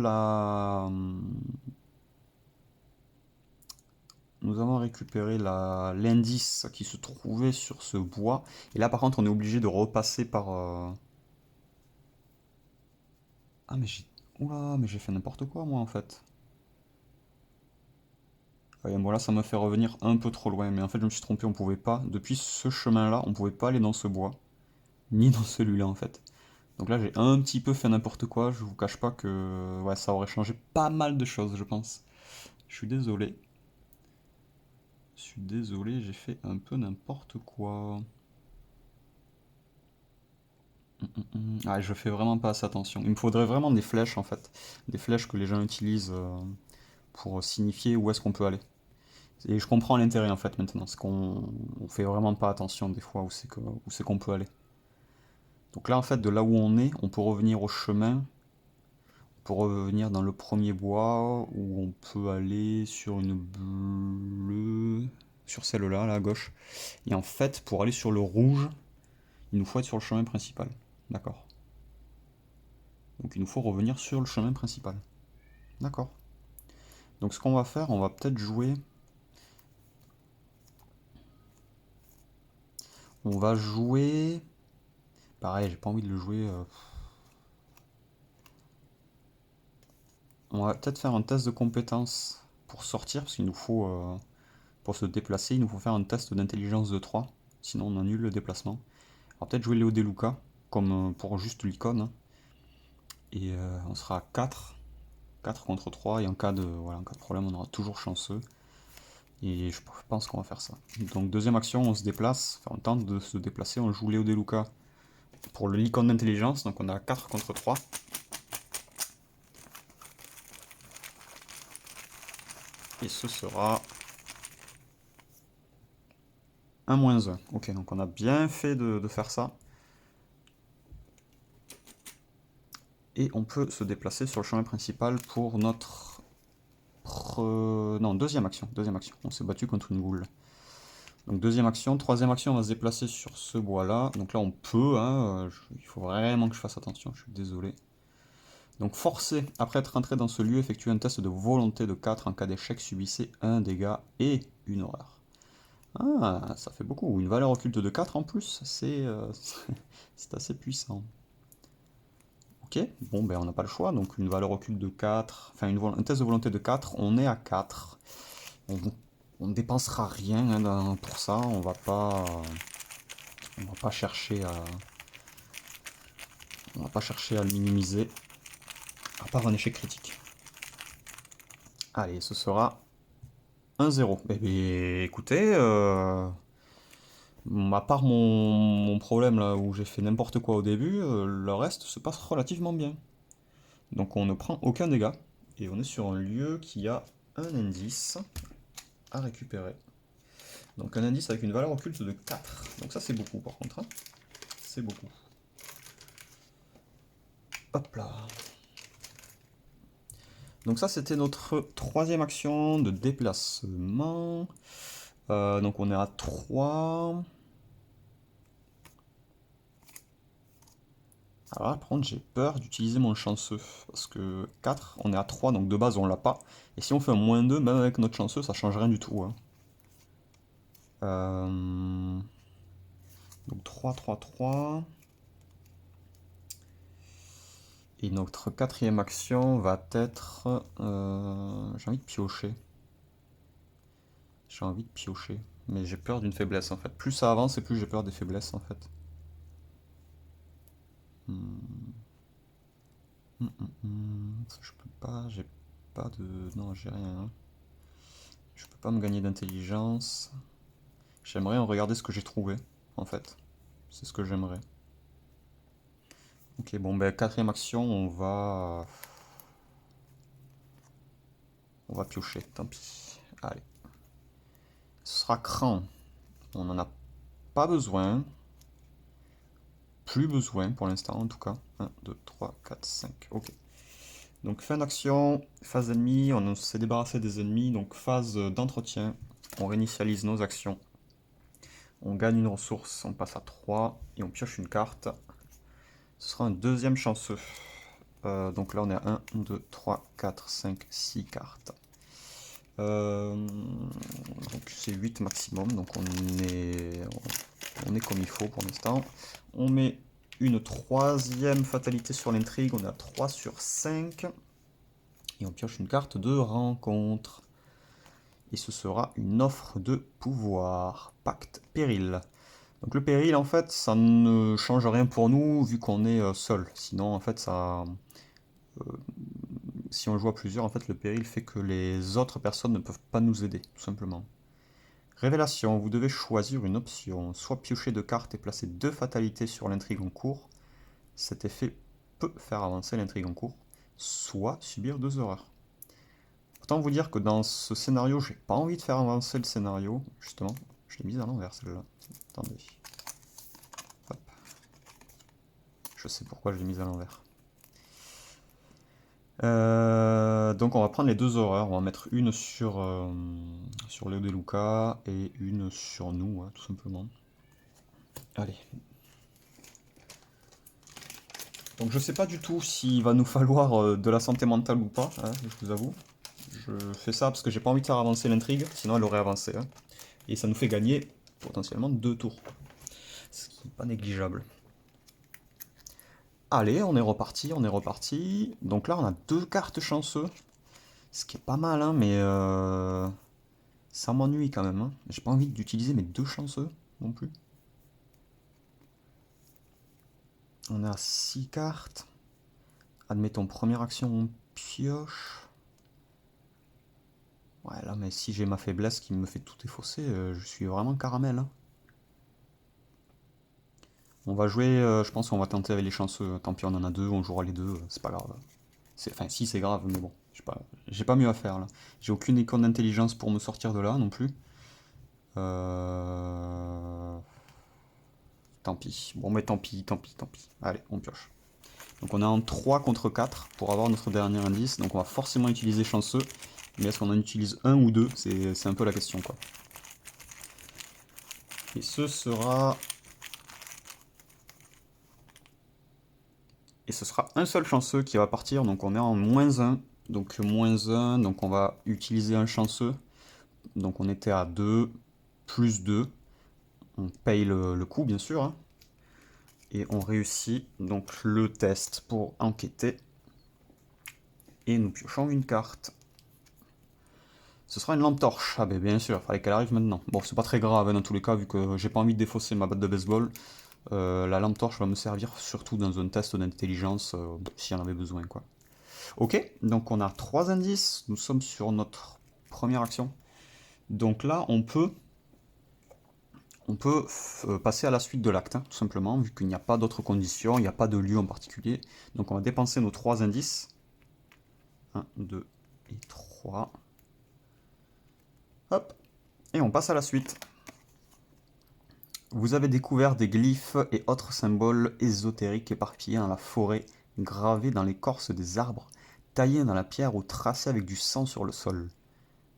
l'indice qui se trouvait sur ce bois. Et là par contre on est obligé de repasser par... Ah mais j'ai... Oula, mais j'ai fait n'importe quoi moi en fait. Ouais, voilà, ça me fait revenir un peu trop loin. Mais en fait je me suis trompé, on pouvait pas. Depuis ce chemin-là, on pouvait pas aller dans ce bois. Ni dans celui-là en fait. Donc là j'ai un petit peu fait n'importe quoi. Je vous cache pas que ouais, ça aurait changé pas mal de choses je pense. Je suis désolé. Je suis désolé, j'ai fait un peu n'importe quoi. Ah, je fais vraiment pas assez attention. Il me faudrait vraiment des flèches en fait. Des flèches que les gens utilisent pour signifier où est-ce qu'on peut aller. Et je comprends l'intérêt en fait maintenant. C'est qu'on fait vraiment pas attention des fois où c'est qu'on peut aller. Donc là en fait de là où on peut revenir au chemin. On peut revenir dans le premier bois où on peut aller sur une bleue. Sur celle-là, là à gauche. Et en fait pour aller sur le rouge, il nous faut être sur le chemin principal. D'accord. Donc il nous faut revenir sur le chemin principal. D'accord. Donc ce qu'on va faire, on va peut-être jouer... On va jouer... Pareil, j'ai pas envie de le jouer... On va peut-être faire un test de compétence pour sortir, parce qu'il nous faut... pour se déplacer, il nous faut faire un test d'intelligence de 3. Sinon on annule le déplacement. On va peut-être jouer Léo De Luca, comme pour juste l'icône. Et on sera à 4. 4 contre 3, et en cas de, voilà, en cas de problème, on aura toujours chanceux. Et je pense qu'on va faire ça. Donc deuxième action, on se déplace, enfin on tente de se déplacer, on joue Léo De Luca pour le l'icône d'intelligence, donc on a 4 contre 3. Et ce sera 1-1. Ok, donc on a bien fait de faire ça. Et on peut se déplacer sur le chemin principal pour notre... Non, deuxième action. Deuxième action. On s'est battu contre une boule. Donc deuxième action. Troisième action, on va se déplacer sur ce bois-là. Donc là, on peut. Hein, il faut vraiment que je fasse attention. Je suis désolé. Donc forcé, après être entré dans ce lieu, effectuez un test de volonté de 4. En cas d'échec, subissez un dégât et une horreur. Ah, ça fait beaucoup. Une valeur occulte de 4 en plus, c'est assez puissant. Ok, bon ben on n'a pas le choix, donc une valeur occulte de 4, enfin un test de volonté de 4, on est à 4. On ne dépensera rien hein, pour ça, on va pas chercher à... On va pas chercher à le minimiser, à part un échec critique. Allez, ce sera 1-0. Eh bien, écoutez, à part mon problème là où j'ai fait n'importe quoi au début, le reste se passe relativement bien. Donc on ne prend aucun dégât, et on est sur un lieu qui a un indice à récupérer. Donc un indice avec une valeur occulte de 4. Donc ça c'est beaucoup par contre. Hein. C'est beaucoup. Hop là. Donc ça c'était notre troisième action de déplacement. Donc on est à 3. Alors là, par contre j'ai peur d'utiliser mon chanceux. Parce que 4, on est à 3, donc de base on l'a pas. Et si on fait un -2, même avec notre chanceux, ça change rien du tout. Hein. Donc 3, 3, 3. Et notre quatrième action va être... j'ai envie de piocher. J'ai envie de piocher. Mais j'ai peur d'une faiblesse en fait. Plus ça avance et plus j'ai peur des faiblesses en fait. Ça, je peux pas, j'ai pas de... Non, j'ai rien. Hein. Je peux pas me gagner d'intelligence. J'aimerais regarder ce que j'ai trouvé en fait. C'est ce que j'aimerais. Ok, bon ben quatrième action, on va... On va piocher, tant pis. Allez. Ce sera cran. On n'en a pas besoin. Plus besoin pour l'instant en tout cas. 1, 2, 3, 4, 5. Ok. Donc fin d'action, phase ennemie, on s'est débarrassé des ennemis. Donc phase d'entretien, on réinitialise nos actions. On gagne une ressource, on passe à 3 et on pioche une carte. Ce sera un deuxième chanceux. Donc là on est à 1, 2, 3, 4, 5, 6 cartes. Donc c'est 8 maximum, donc on est comme il faut pour l'instant. On met une troisième fatalité sur l'intrigue, on est à 3 sur 5. Et on pioche une carte de rencontre. Et ce sera une offre de pouvoir. Pacte péril. Donc le péril, en fait, ça ne change rien pour nous vu qu'on est seul. Sinon, en fait, ça... si on joue à plusieurs, en fait, le péril fait que les autres personnes ne peuvent pas nous aider, tout simplement. Révélation, vous devez choisir une option. Soit piocher 2 cartes et placer 2 fatalités sur l'intrigue en cours. Cet effet peut faire avancer l'intrigue en cours. Soit subir 2 horreurs. Autant vous dire que dans ce scénario, j'ai pas envie de faire avancer le scénario, justement. Je l'ai mise à l'envers celle-là. Attendez. Hop. Je sais pourquoi je l'ai mise à l'envers. Donc on va prendre les 2 horreurs. On va mettre une sur Léo De Luca et une sur nous, hein, tout simplement. Allez. Donc je sais pas du tout s'il va nous falloir de la santé mentale ou pas, hein, je vous avoue. Je fais ça parce que j'ai pas envie de faire avancer l'intrigue, sinon elle aurait avancé, hein. Et ça nous fait gagner potentiellement 2 tours. Ce qui n'est pas négligeable. Allez, on est reparti, on est reparti. Donc là, on a 2 cartes chanceux. Ce qui est pas mal, hein, mais ça m'ennuie quand même, hein. J'ai pas envie d'utiliser mes 2 chanceux non plus. On a 6 cartes. Admettons, première action, on pioche. Ouais, là, mais si j'ai ma faiblesse qui me fait tout défausser, je suis vraiment caramel, hein. On va jouer, je pense qu'on va tenter avec les chanceux. Tant pis, on en a 2, on jouera les 2, c'est pas grave. Enfin, si, c'est grave, mais bon, j'ai pas mieux à faire là. J'ai aucune icône d'intelligence pour me sortir de là non plus. Euh... Tant pis. Bon, mais tant pis, tant pis, tant pis. Allez, on pioche. Donc on est en 3 contre 4 pour avoir notre dernier indice. Donc on va forcément utiliser chanceux. Mais est-ce qu'on en utilise un ou deux? C'est un peu la question, quoi. Et ce sera... Et ce sera un seul chanceux qui va partir. Donc on est en -1. Donc -1, donc on va utiliser un chanceux. Donc on était à 2, plus 2. On paye le coup, bien sûr, hein. Et on réussit donc le test pour enquêter. Et nous piochons une carte. Ce sera une lampe torche. Ah ben bien sûr, il fallait qu'elle arrive maintenant. Bon, c'est pas très grave hein, dans tous les cas, vu que j'ai pas envie de défausser ma batte de baseball. La lampe torche va me servir surtout dans un test d'intelligence, si j'en avais besoin, quoi. Ok, donc on a 3 indices. Nous sommes sur notre première action. Donc là, on peut passer à la suite de l'acte, hein, tout simplement, vu qu'il n'y a pas d'autres conditions, il n'y a pas de lieu en particulier. Donc on va dépenser nos 3 indices. 1, 2 et 3. Hop, et on passe à la suite. Vous avez découvert des glyphes et autres symboles ésotériques éparpillés dans la forêt, gravés dans l'écorce des arbres, taillés dans la pierre ou tracés avec du sang sur le sol.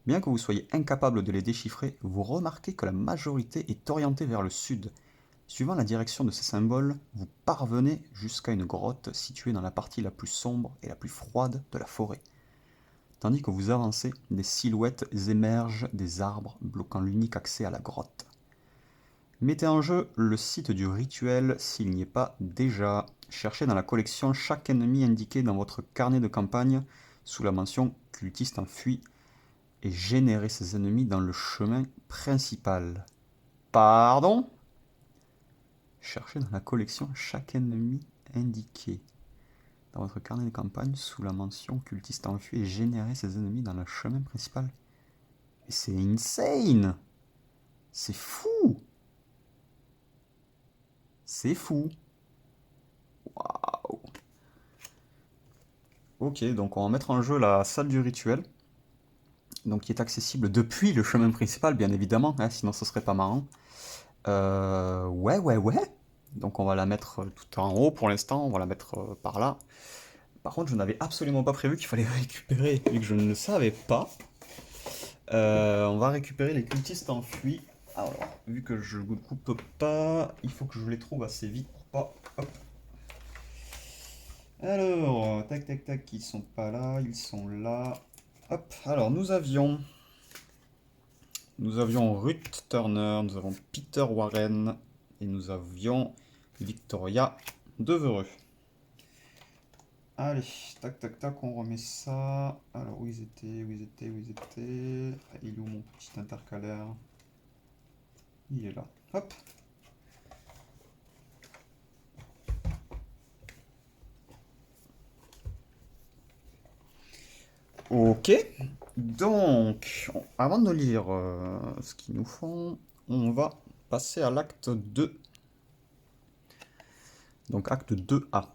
Bien que vous soyez incapable de les déchiffrer, vous remarquez que la majorité est orientée vers le sud. Suivant la direction de ces symboles, vous parvenez jusqu'à une grotte située dans la partie la plus sombre et la plus froide de la forêt. Tandis que vous avancez, des silhouettes émergent des arbres, bloquant l'unique accès à la grotte. Mettez en jeu le site du rituel s'il n'y est pas déjà. Cherchez dans la collection chaque ennemi indiqué dans votre carnet de campagne sous la mention cultiste enfui et générez ces ennemis dans le chemin principal. Pardon? Cherchez dans la collection chaque ennemi indiqué dans votre carnet de campagne sous la mention cultiste enfui et générez ces ennemis dans le chemin principal. Mais c'est insane! C'est fou! C'est fou! Waouh! Ok, donc on va mettre en jeu la salle du rituel, donc qui est accessible depuis le chemin principal, bien évidemment, hein, sinon ce serait pas marrant. Ouais, ouais, ouais. Donc on va la mettre tout en haut pour l'instant, on va la mettre par là. Par contre, je n'avais absolument pas prévu qu'il fallait récupérer, vu que je ne le savais pas. On va récupérer les cultistes enfuis. Alors, vu que je ne coupe pas, il faut que je les trouve assez vite pour pas... Hop. Alors, tac tac tac, ils sont pas là, ils sont là. Hop, alors nous avions Ruth Turner, nous avons Peter Warren et nous avions Victoria Devereux. Allez, tac tac tac, on remet ça. Alors, où ils étaient, où ils étaient, où ils étaient. Ah, il est où mon petit intercalaire? Il est là. Hop. Ok. Donc, avant de lire ce qu'ils nous font, on va passer à l'acte 2. Donc, acte 2A.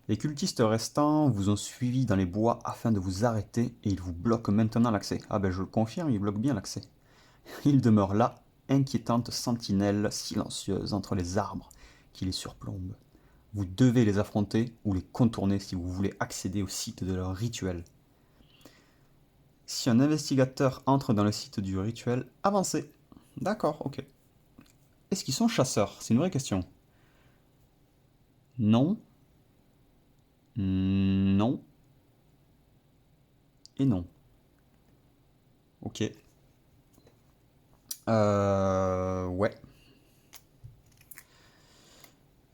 Les cultistes restants vous ont suivi dans les bois afin de vous arrêter et ils vous bloquent maintenant l'accès. Ah ben je le confirme, ils bloquent bien l'accès. Ils demeurent là, inquiétantes sentinelles silencieuses entre les arbres qui les surplombent. Vous devez les affronter ou les contourner si vous voulez accéder au site de leur rituel. Si un investigateur entre dans le site du rituel, avancez. D'accord, ok. Est-ce qu'ils sont chasseurs? C'est une vraie question. Non. Non. Et non. Ok. Ouais.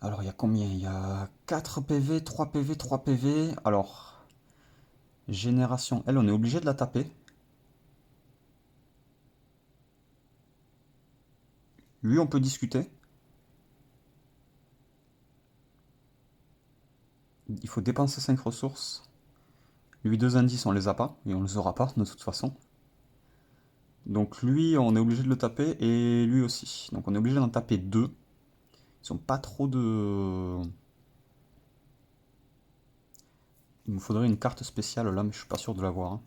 Alors, il y a combien? Il y a 4 PV, 3 PV, 3 PV. Alors, génération, elle, on est obligé de la taper. Lui, on peut discuter. Il faut dépenser 5 ressources. Lui, 2 indices, on les a pas. Et on les aura pas, de toute façon. Donc lui, on est obligé de le taper. Et lui aussi. Donc on est obligé d'en taper 2. Ils ont pas trop de... Il me faudrait une carte spéciale là, mais je suis pas sûr de l'avoir, hein.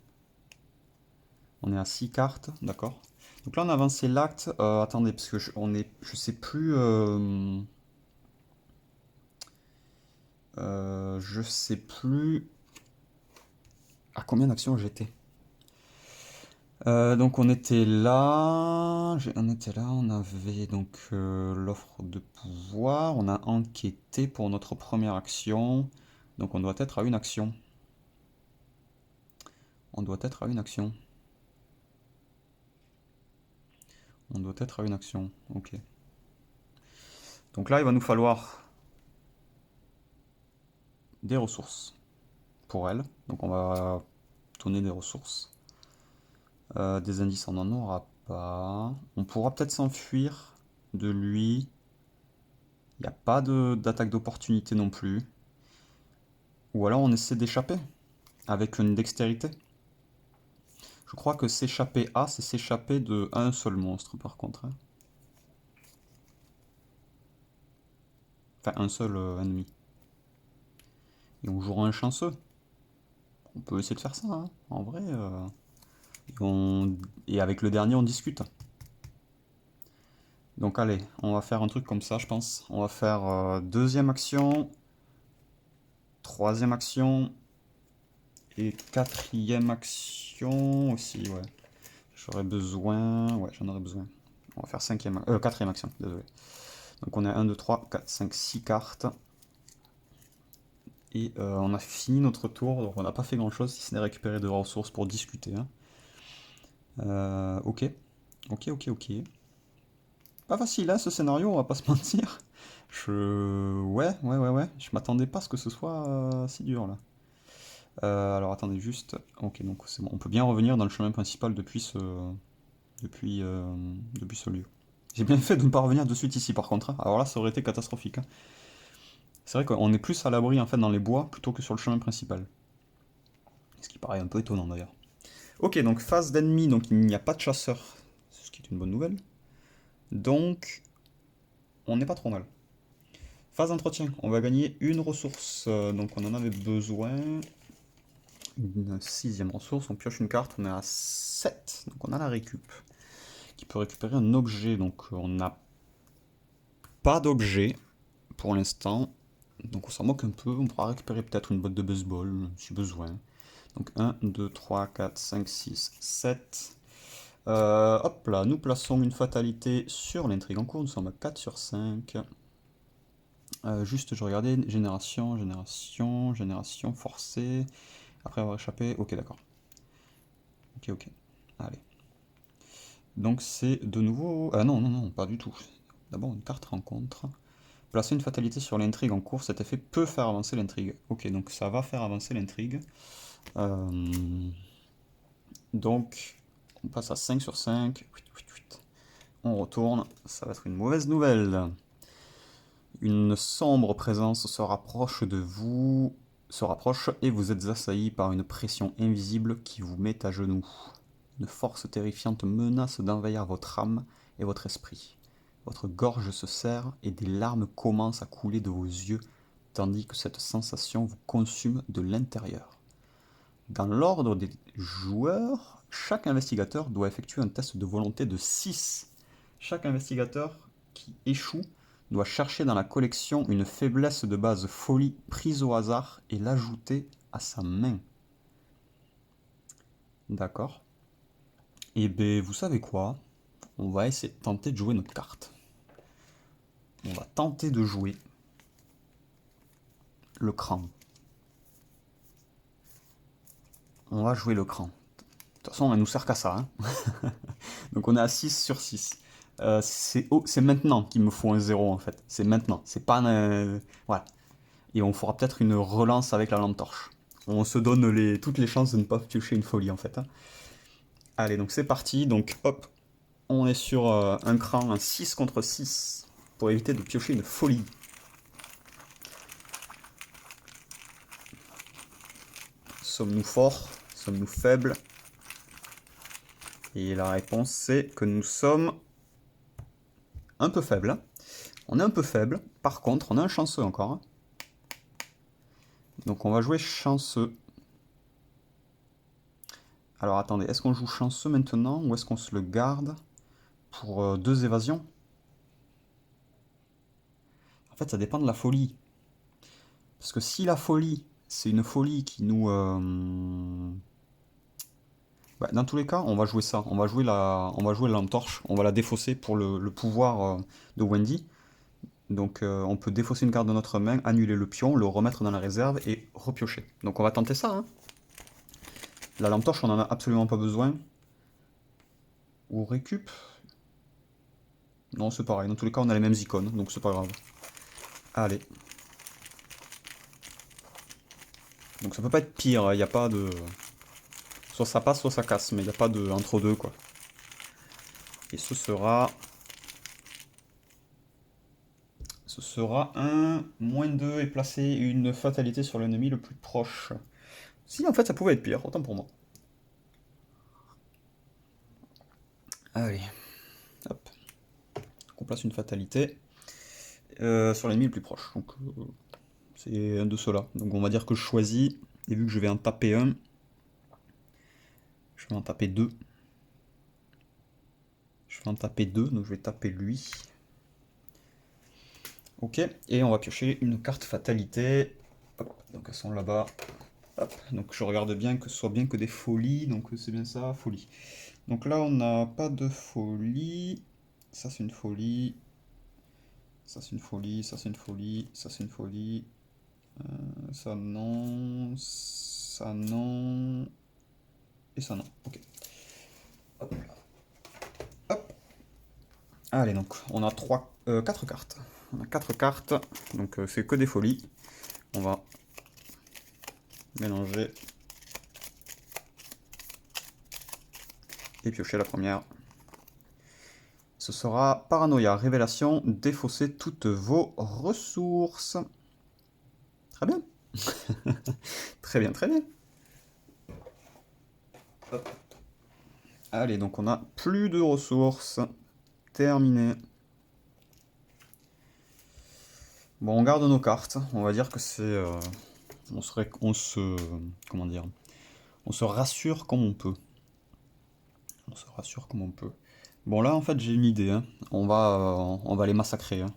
On est à 6 cartes, d'accord. Donc là, on a avancé l'acte. Attendez, parce que je sais plus... je sais plus à combien d'actions j'étais. Donc on avait donc l'offre de pouvoir, on a enquêté pour notre première action, donc on doit être à une action. On doit être à une action. On doit être à une action, ok. Donc là, il va nous falloir des ressources pour elle, donc on va donner des ressources. Des indices, on n'en aura pas. On pourra peut-être s'enfuir de lui. Il n'y a pas d'attaque d'opportunité non plus. Ou alors on essaie d'échapper avec une dextérité. Je crois que s'échapper A, c'est s'échapper de un seul monstre par contre, hein. Enfin, un seul ennemi. Et on jouera un chanceux. On peut essayer de faire ça, hein. En vrai. Et avec le dernier, on discute. Donc allez, on va faire un truc comme ça, je pense. On va faire deuxième action, troisième action, et quatrième action aussi, ouais. J'aurais besoin... Ouais, j'en aurais besoin. On va faire quatrième action, désolé. Donc on a 1, 2, 3, 4, 5, 6 cartes. Et on a fini notre tour, donc on n'a pas fait grand chose si ce n'est récupérer de ressources pour discuter, hein. Ok. Ok, ok, ok. Pas facile, hein, ce scénario, on va pas se mentir. Ouais. Je m'attendais pas à ce que ce soit si dur, là. Alors attendez juste. Ok, donc c'est bon. On peut bien revenir dans le chemin principal depuis, depuis ce lieu. J'ai bien fait de ne pas revenir de suite ici par contre, hein. Alors là, ça aurait été catastrophique, hein. C'est vrai qu'on est plus à l'abri en fait dans les bois plutôt que sur le chemin principal. Ce qui paraît un peu étonnant d'ailleurs. Ok, donc phase d'ennemi, donc il n'y a pas de chasseur, ce qui est une bonne nouvelle. Donc, on n'est pas trop mal. Phase d'entretien, on va gagner une ressource, donc on en avait besoin. Une sixième ressource, on pioche une carte, on est à 7, donc on a la récup. Qui peut récupérer un objet, donc on n'a pas d'objet pour l'instant. Donc on s'en moque un peu, on pourra récupérer peut-être une botte de baseball si besoin. Donc 1, 2, 3, 4, 5, 6, 7. Hop là, nous plaçons une fatalité sur l'intrigue en cours, nous sommes à 4 sur 5. Juste, je regardais, génération forcée. Après avoir échappé, ok d'accord. Ok, allez. Donc c'est de nouveau... Ah non, pas du tout. D'abord une carte rencontre. Placer une fatalité sur l'intrigue en cours, cet effet peut faire avancer l'intrigue. Ok, donc ça va faire avancer l'intrigue. Donc, on passe à 5 sur 5. On retourne, ça va être une mauvaise nouvelle. Une sombre présence se rapproche de vous, se rapproche et vous êtes assailli par une pression invisible qui vous met à genoux. Une force terrifiante menace d'envahir votre âme et votre esprit. Votre gorge se serre et des larmes commencent à couler de vos yeux, tandis que cette sensation vous consume de l'intérieur. Dans l'ordre des joueurs, chaque investigateur doit effectuer un test de volonté de 6. Chaque investigateur qui échoue doit chercher dans la collection une faiblesse de base folie prise au hasard et l'ajouter à sa main. D'accord. Et ben vous savez quoi? On va essayer de tenter de jouer notre carte. On va tenter de jouer le cran. On va jouer le cran. De toute façon, elle nous sert qu'à ça, hein. Donc on est à 6 sur 6. C'est maintenant qu'il me faut un 0 en fait. C'est maintenant. C'est pas voilà. Et on fera peut-être une relance avec la lampe torche. On se donne toutes les chances de ne pas piocher une folie en fait, hein. Allez, donc c'est parti. Donc hop, on est sur un cran, un 6 contre 6, pour éviter de piocher une folie. Sommes-nous forts? Sommes-nous faibles? Et la réponse c'est que nous sommes un peu faibles, hein. On est un peu faible. Par contre, on a un chanceux encore, hein. Donc on va jouer chanceux. Alors attendez, est-ce qu'on joue chanceux maintenant ou est-ce qu'on se le garde pour 2 évasions? En fait, ça dépend de la folie. Parce que si la folie, c'est une folie qui nous... bah, dans tous les cas, on va jouer ça. On va jouer la lampe torche. On va la défausser pour le pouvoir de Wendy. Donc on peut défausser une carte de notre main, annuler le pion, le remettre dans la réserve et repiocher. Donc on va tenter ça, hein. La lampe torche, on en a absolument pas besoin. Ou récup? Non, c'est pareil. Dans tous les cas, on a les mêmes icônes, donc c'est pas grave. Allez. Donc ça peut pas être pire, il n'y a pas de... Soit ça passe, soit ça casse, mais il n'y a pas de entre deux, quoi. Et ce sera... Ce sera un -2 et placer une fatalité sur l'ennemi le plus proche. Si, en fait, ça pouvait être pire, autant pour moi. Allez. Hop. On place une fatalité sur l'ennemi le plus proche. Donc, c'est un de ceux-là. Donc on va dire que je choisis, et vu que je vais en taper un, je vais en taper deux. Je vais en taper deux, donc je vais taper lui. Ok, et on va piocher une carte fatalité. Hop, donc elles sont là-bas. Hop, donc je regarde bien que ce soit bien que des folies, donc c'est bien ça, folie. Donc là on n'a pas de folie. Ça c'est une folie. Ça c'est une folie, ça c'est une folie, ça c'est une folie. Ça non, ça non. Et ça non, ok. Hop. Hop. Allez, donc on a 4 cartes. On a 4 cartes, donc c'est que des folies. On va mélanger et piocher la première. Ce sera Paranoïa, révélation, défausser toutes vos ressources. Très bien. Très bien, très bien. Hop. Allez, donc on a plus de ressources. Terminé. Bon, on garde nos cartes. On va dire que c'est... comment dire? On se rassure comme on peut. On se rassure comme on peut. Bon, là, en fait, j'ai une idée, hein. On va les massacrer, hein.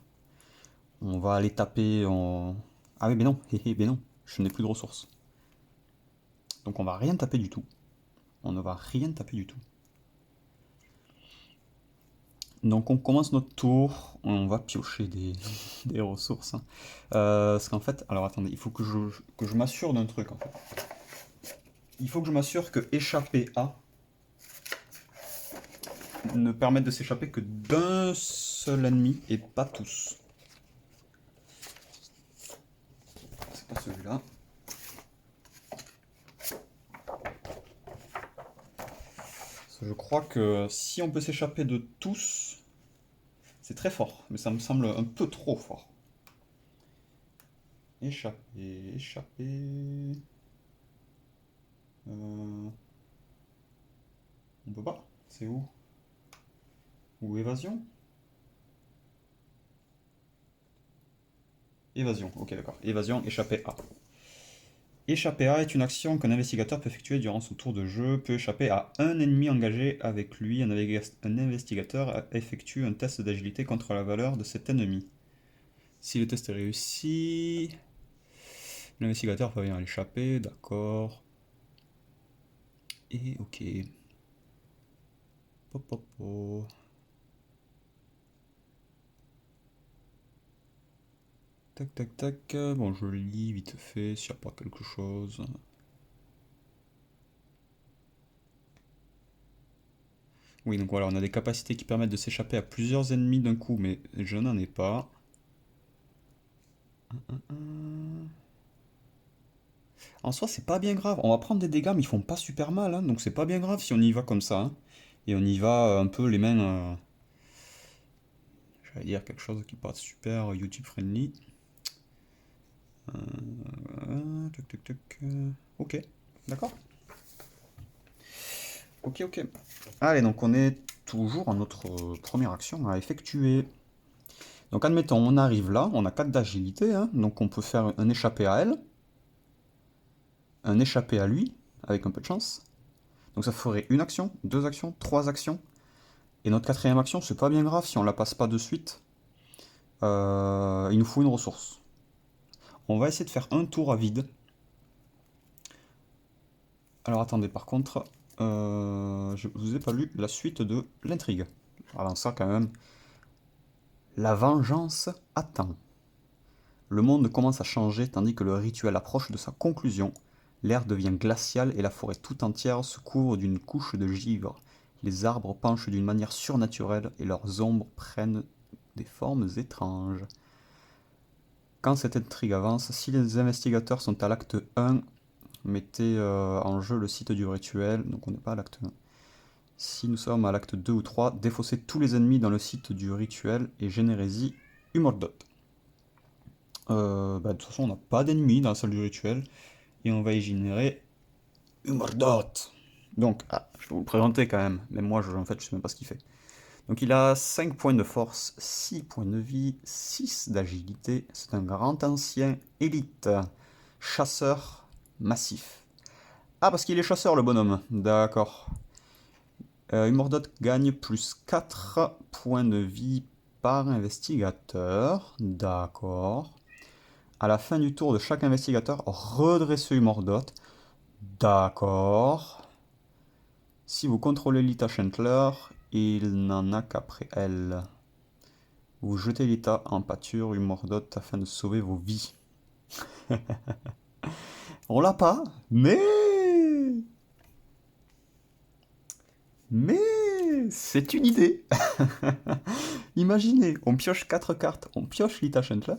On va aller taper en... Ah oui, mais non, mais non, je n'ai plus de ressources. Donc on va rien taper du tout. On ne va rien taper du tout. Donc on commence notre tour, on va piocher des ressources, hein. Parce qu'en fait, alors attendez, il faut que je m'assure d'un truc en fait. Il faut que je m'assure que échapper à ne permette de s'échapper que d'un seul ennemi et pas tous. C'est pas celui-là. Je crois que si on peut s'échapper de tous, c'est très fort, mais ça me semble un peu trop fort. Échapper, échapper... On peut pas? C'est où? Ou évasion? Évasion, ok d'accord. Évasion, échapper A. Échapper A est une action qu'un investigateur peut effectuer durant son tour de jeu, peut échapper à un ennemi engagé avec lui. Un investigateur effectue un test d'agilité contre la valeur de cet ennemi. Si le test est réussi, l'investigateur parvient à l'échapper, d'accord. Et ok. Po, po, po. Tac tac tac. Bon, je lis vite fait s'il n'y a pas quelque chose. Oui, donc voilà, on a des capacités qui permettent de s'échapper à plusieurs ennemis d'un coup, mais je n'en ai pas. En soi, c'est pas bien grave. On va prendre des dégâts, mais ils font pas super mal, hein, donc c'est pas bien grave si on y va comme ça, hein. Et on y va un peu les mains... j'allais dire quelque chose qui paraît super YouTube friendly. Tuc, tuc, tuc, ok, d'accord. Ok, ok. Allez, donc on est toujours à notre première action à effectuer. Donc admettons, on arrive là, on a 4 d'agilité, hein, donc on peut faire un échappé à elle, un échappé à lui, avec un peu de chance. Donc ça ferait une action, deux actions, trois actions. Et notre quatrième action, c'est pas bien grave si on la passe pas de suite. Il nous faut une ressource. On va essayer de faire un tour à vide. Alors attendez, par contre, je vous ai pas lu la suite de l'intrigue. Alors ça quand même, la vengeance attend. Le monde commence à changer tandis que le rituel approche de sa conclusion. L'air devient glacial et la forêt tout entière se couvre d'une couche de givre. Les arbres penchent d'une manière surnaturelle et leurs ombres prennent des formes étranges. Quand cette intrigue avance, si les investigateurs sont à l'acte 1, mettez en jeu le site du rituel, donc on n'est pas à l'acte 1. Si nous sommes à l'acte 2 ou 3, défaussez tous les ennemis dans le site du rituel et générésie Humordot. De toute façon, on n'a pas d'ennemis dans la salle du rituel et on va y générer Humordot. Donc, je vais vous le présenter quand même, mais moi, en fait, je sais même pas ce qu'il fait. Donc il a 5 points de force, 6 points de vie, 6 d'agilité. C'est un grand ancien élite. Chasseur massif. Ah, parce qu'il est chasseur le bonhomme. D'accord. Humordot gagne plus 4 points de vie par investigateur. D'accord. À la fin du tour de chaque investigateur, redressez Humordot. D'accord. Si vous contrôlez Lita Chandler, il n'en a qu'après elle. Vous jetez Lita en pâture Humordot afin de sauver vos vies. On l'a pas, mais... Mais... C'est une idée. Imaginez, on pioche 4 cartes, on pioche Lita Chandler,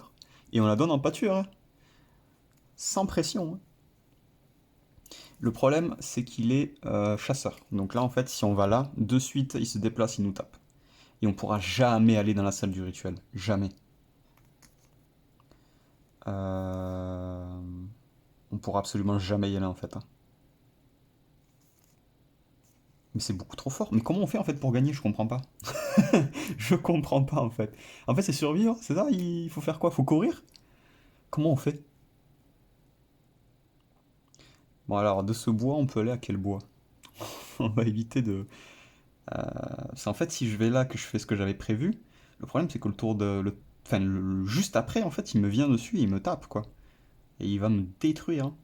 et on la donne en pâture, hein. Sans pression, hein. Le problème, c'est qu'il est chasseur. Donc là, en fait, si on va là, de suite, il se déplace, il nous tape. Et on pourra jamais aller dans la salle du rituel. Jamais. Euh, On pourra absolument jamais y aller, en fait, hein. Mais c'est beaucoup trop fort. Mais comment on fait, en fait, pour gagner? Je comprends pas. Je comprends pas, en fait. En fait, c'est survivre, c'est ça? Il faut faire quoi? Faut courir? Comment on fait? Bon, alors, de ce bois, on peut aller à quel bois? On va éviter de... en fait, si je vais là, que je fais ce que j'avais prévu, le problème, c'est que le tour de... Enfin, juste après, en fait, il me vient dessus, il me tape, quoi. Et il va me détruire, hein.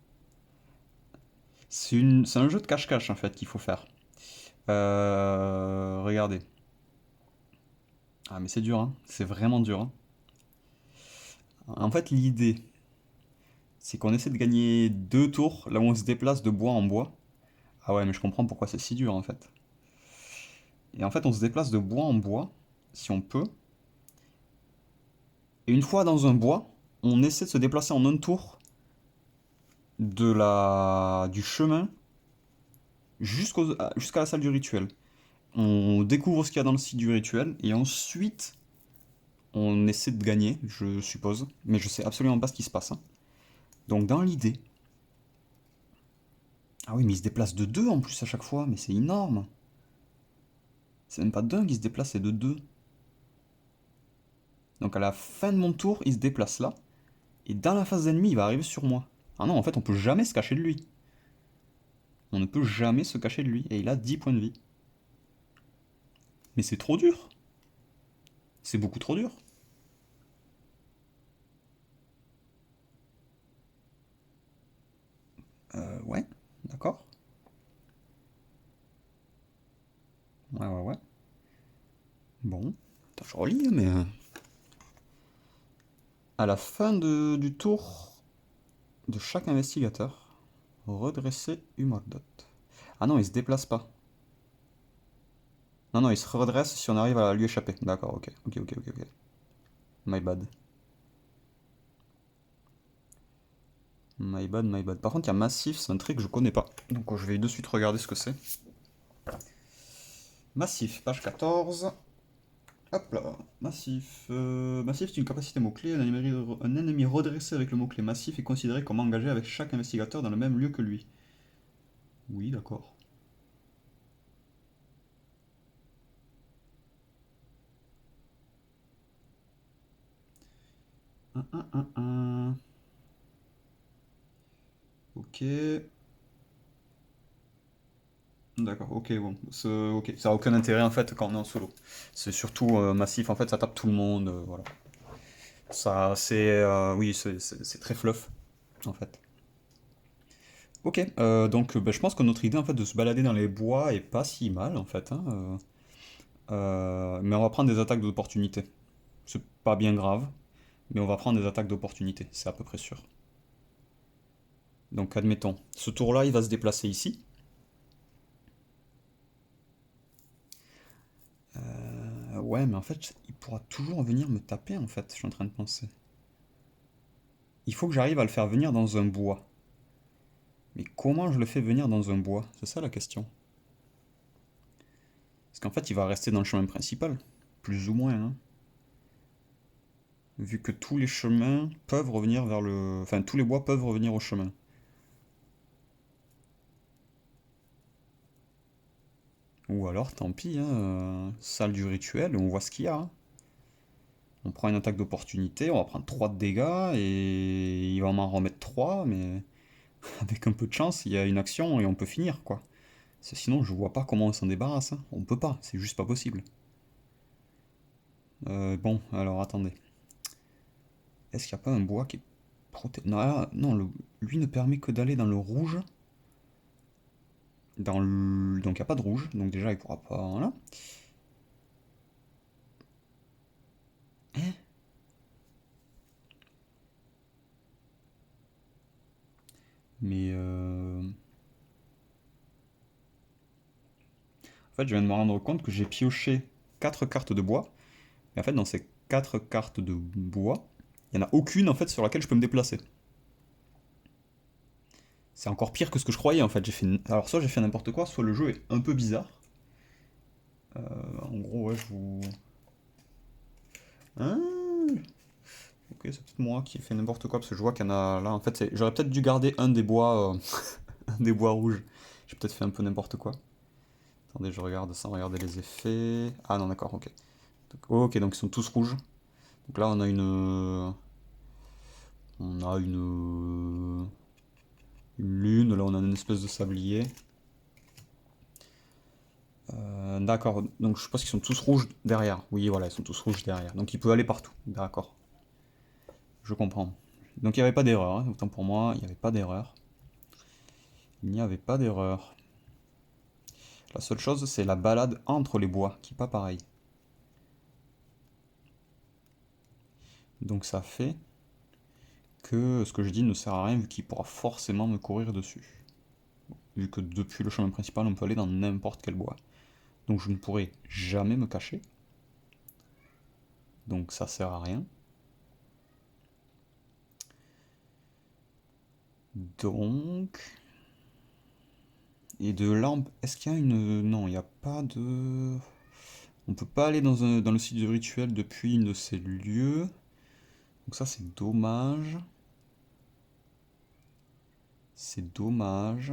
C'est un jeu de cache-cache, en fait, qu'il faut faire. Regardez. Ah, mais c'est dur, hein. C'est vraiment dur, hein. En fait, l'idée, c'est qu'on essaie de gagner 2 tours, là où on se déplace de bois en bois. Ah ouais, mais je comprends pourquoi c'est si dur, en fait. Et en fait, on se déplace de bois en bois, si on peut. Et une fois dans un bois, on essaie de se déplacer en un tour du chemin jusqu'à la salle du rituel. On découvre ce qu'il y a dans le site du rituel et ensuite on essaie de gagner, je suppose, mais je sais absolument pas ce qui se passe, hein. Donc dans l'idée... Ah oui, mais il se déplace de deux en plus à chaque fois, mais c'est énorme. C'est même pas dingue, il se déplace, c'est de deux. Donc à la fin de mon tour, il se déplace là, et dans la phase d'ennemi, il va arriver sur moi. Ah non, en fait, on peut jamais se cacher de lui. On ne peut jamais se cacher de lui, et il a 10 points de vie. Mais c'est trop dur. C'est beaucoup trop dur. Ouais, d'accord. Ouais, ouais, ouais. Bon, attends, je relis, mais... À la fin du tour de chaque investigateur, redresser Humordot. Ah non, il se déplace pas. Non, non, il se redresse si on arrive à lui échapper. D'accord, ok. Ok, ok, ok, ok. My bad. My bad, my bad. Par contre, il y a Massif, c'est un trait que je connais pas. Donc je vais de suite regarder ce que c'est. Massif, page 14. Hop là, massif. Massif, c'est une capacité mot-clé. Un ennemi redressé avec le mot-clé massif est considéré comme engagé avec chaque investigateur dans le même lieu que lui. Oui, d'accord. Un. Ok. D'accord, ok, bon. Ok, ça a aucun intérêt en fait quand on est en solo. C'est surtout massif, en fait, ça tape tout le monde, voilà. Ça, c'est. Oui, c'est très fluff, en fait. Ok, donc bah, je pense que notre idée en fait de se balader dans les bois est pas si mal en fait, hein, mais on va prendre des attaques d'opportunité. C'est pas bien grave, mais on va prendre des attaques d'opportunité, c'est à peu près sûr. Donc admettons, ce tour-là il va se déplacer ici. Ouais, mais en fait il pourra toujours venir me taper en fait, je suis en train de penser. Il faut que j'arrive à le faire venir dans un bois. Mais comment je le fais venir dans un bois? C'est ça la question. Parce qu'en fait il va rester dans le chemin principal, plus ou moins, hein. Vu que tous les chemins peuvent revenir vers le... Enfin, tous les bois peuvent revenir au chemin. Ou alors, tant pis, hein, salle du rituel, on voit ce qu'il y a, hein. On prend une attaque d'opportunité, on va prendre 3 de dégâts, et il va m'en remettre 3, mais avec un peu de chance, il y a une action et on peut finir, quoi. Sinon, je vois pas comment on s'en débarrasse, hein. On peut pas, c'est juste pas possible. Bon, alors attendez. Est-ce qu'il n'y a pas un bois qui est protégé? Non, non, lui ne permet que d'aller dans le rouge. Donc il n'y a pas de rouge, donc déjà il pourra pas. Voilà. Hein. Mais en fait, je viens de me rendre compte que j'ai pioché 4 cartes de bois. Et en fait, dans ces 4 cartes de bois, il n'y en a aucune en fait sur laquelle je peux me déplacer. C'est encore pire que ce que je croyais en fait. Alors soit j'ai fait n'importe quoi, soit le jeu est un peu bizarre. En gros, ouais, je vous... Hein. Ok, c'est peut-être moi qui ai fait n'importe quoi parce que je vois qu'il y en a là. En fait, j'aurais peut-être dû garder un des bois, un des bois rouges. J'ai peut-être fait un peu n'importe quoi. Attendez, je regarde sans regarder les effets. Ah non, d'accord, ok. Ok, donc ils sont tous rouges. Donc là, on a une lune. Là, on a une espèce de sablier. D'accord, donc je pense qu'ils sont tous rouges derrière. Oui, voilà, ils sont tous rouges derrière. Donc il peut aller partout. D'accord, je comprends. Donc il n'y avait pas d'erreur, hein. Autant pour moi, il n'y avait pas d'erreur. Il n'y avait pas d'erreur. La seule chose, c'est la balade entre les bois, qui n'est pas pareil. Donc ça fait que ce que je dis ne sert à rien vu qu'il pourra forcément me courir dessus. Vu que depuis le chemin principal, on peut aller dans n'importe quel bois. Donc je ne pourrai jamais me cacher. Donc ça sert à rien. Donc... Et de là, est-ce qu'il y a une... Non, il n'y a pas de... On peut pas aller dans le site du rituel depuis une de ces lieux. Donc ça, c'est dommage. C'est dommage.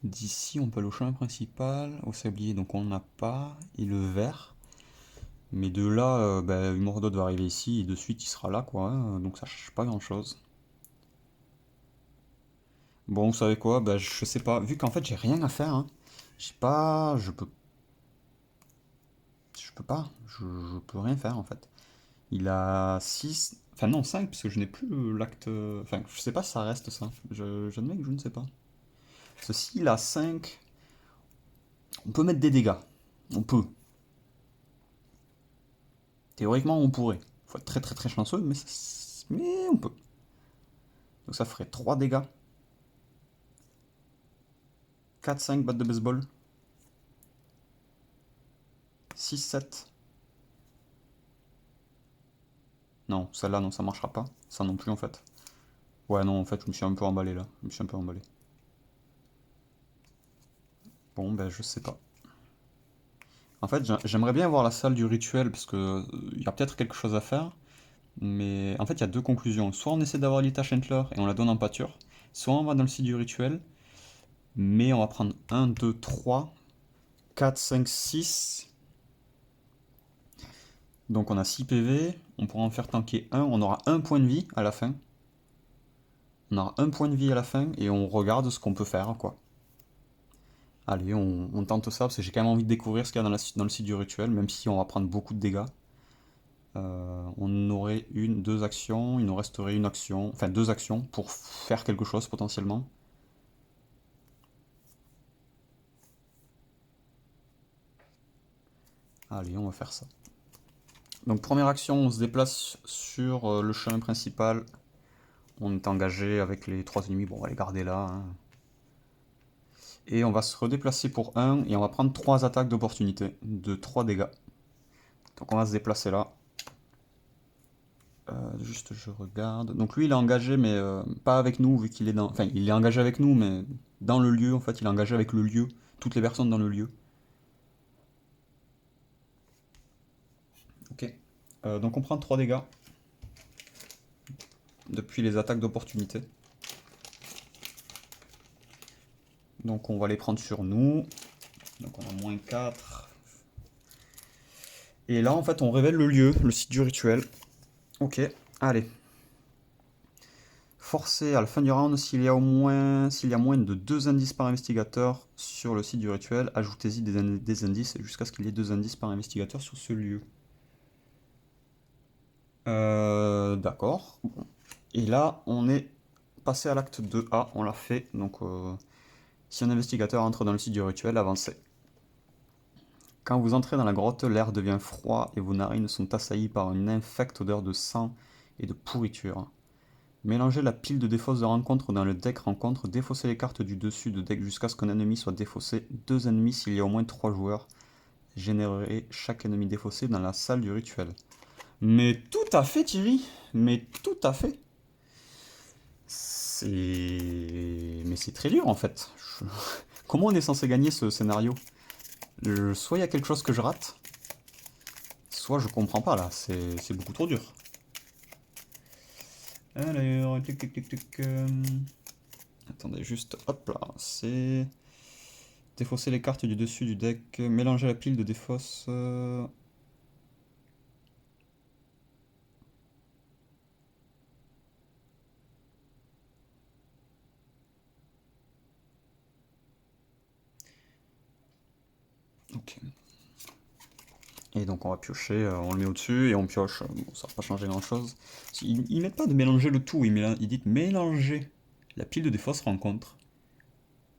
D'ici, on peut aller au chemin principal, au sablier, donc on n'a pas. Et le vert. Mais de là, Humordot va arriver ici et de suite il sera là, quoi, hein. Donc ça change pas grand-chose. Bon, vous savez quoi? Bah, je sais pas. Vu qu'en fait, j'ai rien à faire, hein. J'ai pas. Je peux pas. Je peux rien faire, en fait. Il a 6. Enfin, non, 5 parce que je n'ai plus l'acte. Enfin, je sais pas si ça reste ça. J'admets que je ne sais pas. Ceci, il a 5. On peut mettre des dégâts. On peut. Théoriquement, on pourrait. Faut être très très très chanceux, mais on peut. Donc ça ferait 3 dégâts. 4-5 battes de baseball. 6, 7. Non, celle-là, non, ça marchera pas. Ça non plus, en fait. Ouais, non, en fait, je me suis un peu emballé, là. Je me suis un peu emballé. Bon, ben, je sais pas. En fait, j'aimerais bien voir la salle du rituel, parce que il y a peut-être quelque chose à faire. Mais en fait, il y a deux conclusions. Soit on essaie d'avoir l'Ita Chandler et on la donne en pâture. Soit on va dans le site du rituel, mais on va prendre 1, 2, 3, 4, 5, 6. Donc on a 6 PV. On pourra en faire tanker un. On aura un point de vie à la fin. On aura un point de vie à la fin et on regarde ce qu'on peut faire, quoi. Allez, on tente ça parce que j'ai quand même envie de découvrir ce qu'il y a dans le site du rituel, même si on va prendre beaucoup de dégâts. On aurait une, deux actions, il nous resterait une action, enfin deux actions pour faire quelque chose potentiellement. Allez, on va faire ça. Donc première action, on se déplace sur le chemin principal. On est engagé avec les trois ennemis, bon on va les garder là, hein. Et on va se redéplacer pour 1 et on va prendre 3 attaques d'opportunité de 3 dégâts. Donc on va se déplacer là. Juste je regarde. Donc lui il est engagé mais pas avec nous vu qu'il est dans... Enfin il est engagé avec nous mais dans le lieu en fait, il est engagé avec le lieu, toutes les personnes dans le lieu. Ok. Donc on prend 3 dégâts depuis les attaques d'opportunité. Donc on va les prendre sur nous. Donc on a moins 4. Et là en fait on révèle le lieu, le site du rituel. Ok, allez. Forcé à la fin du round, s'il y a moins de 2 indices par investigateur sur le site du rituel, ajoutez-y des indices jusqu'à ce qu'il y ait 2 indices par investigateur sur ce lieu. D'accord. Et là, on est passé à l'acte 2A, on l'a fait. Donc, si un investigateur entre dans le site du rituel, avancez. Quand vous entrez dans la grotte, l'air devient froid et vos narines sont assaillies par une infecte odeur de sang et de pourriture. Mélangez la pile de défausse de rencontre dans le deck rencontre, défaussez les cartes du dessus de deck jusqu'à ce qu'un ennemi soit défaussé, 2 ennemis s'il y a au moins 3 joueurs. Générez chaque ennemi défaussé dans la salle du rituel. Mais tout à fait Thierry, mais tout à fait. Mais c'est très dur en fait. Comment on est censé gagner ce scénario? Soit il y a quelque chose que je rate, soit je comprends pas là, c'est beaucoup trop dur. Alors, attendez, juste, hop là, c'est... Défausser les cartes du dessus du deck, mélanger la pile de défausse... Ok. Et donc on va piocher, on le met au-dessus et on pioche. Bon, ça va pas changer grand-chose. Ils mettent pas de mélanger le tout, ils disent mélanger la pile de défausse rencontre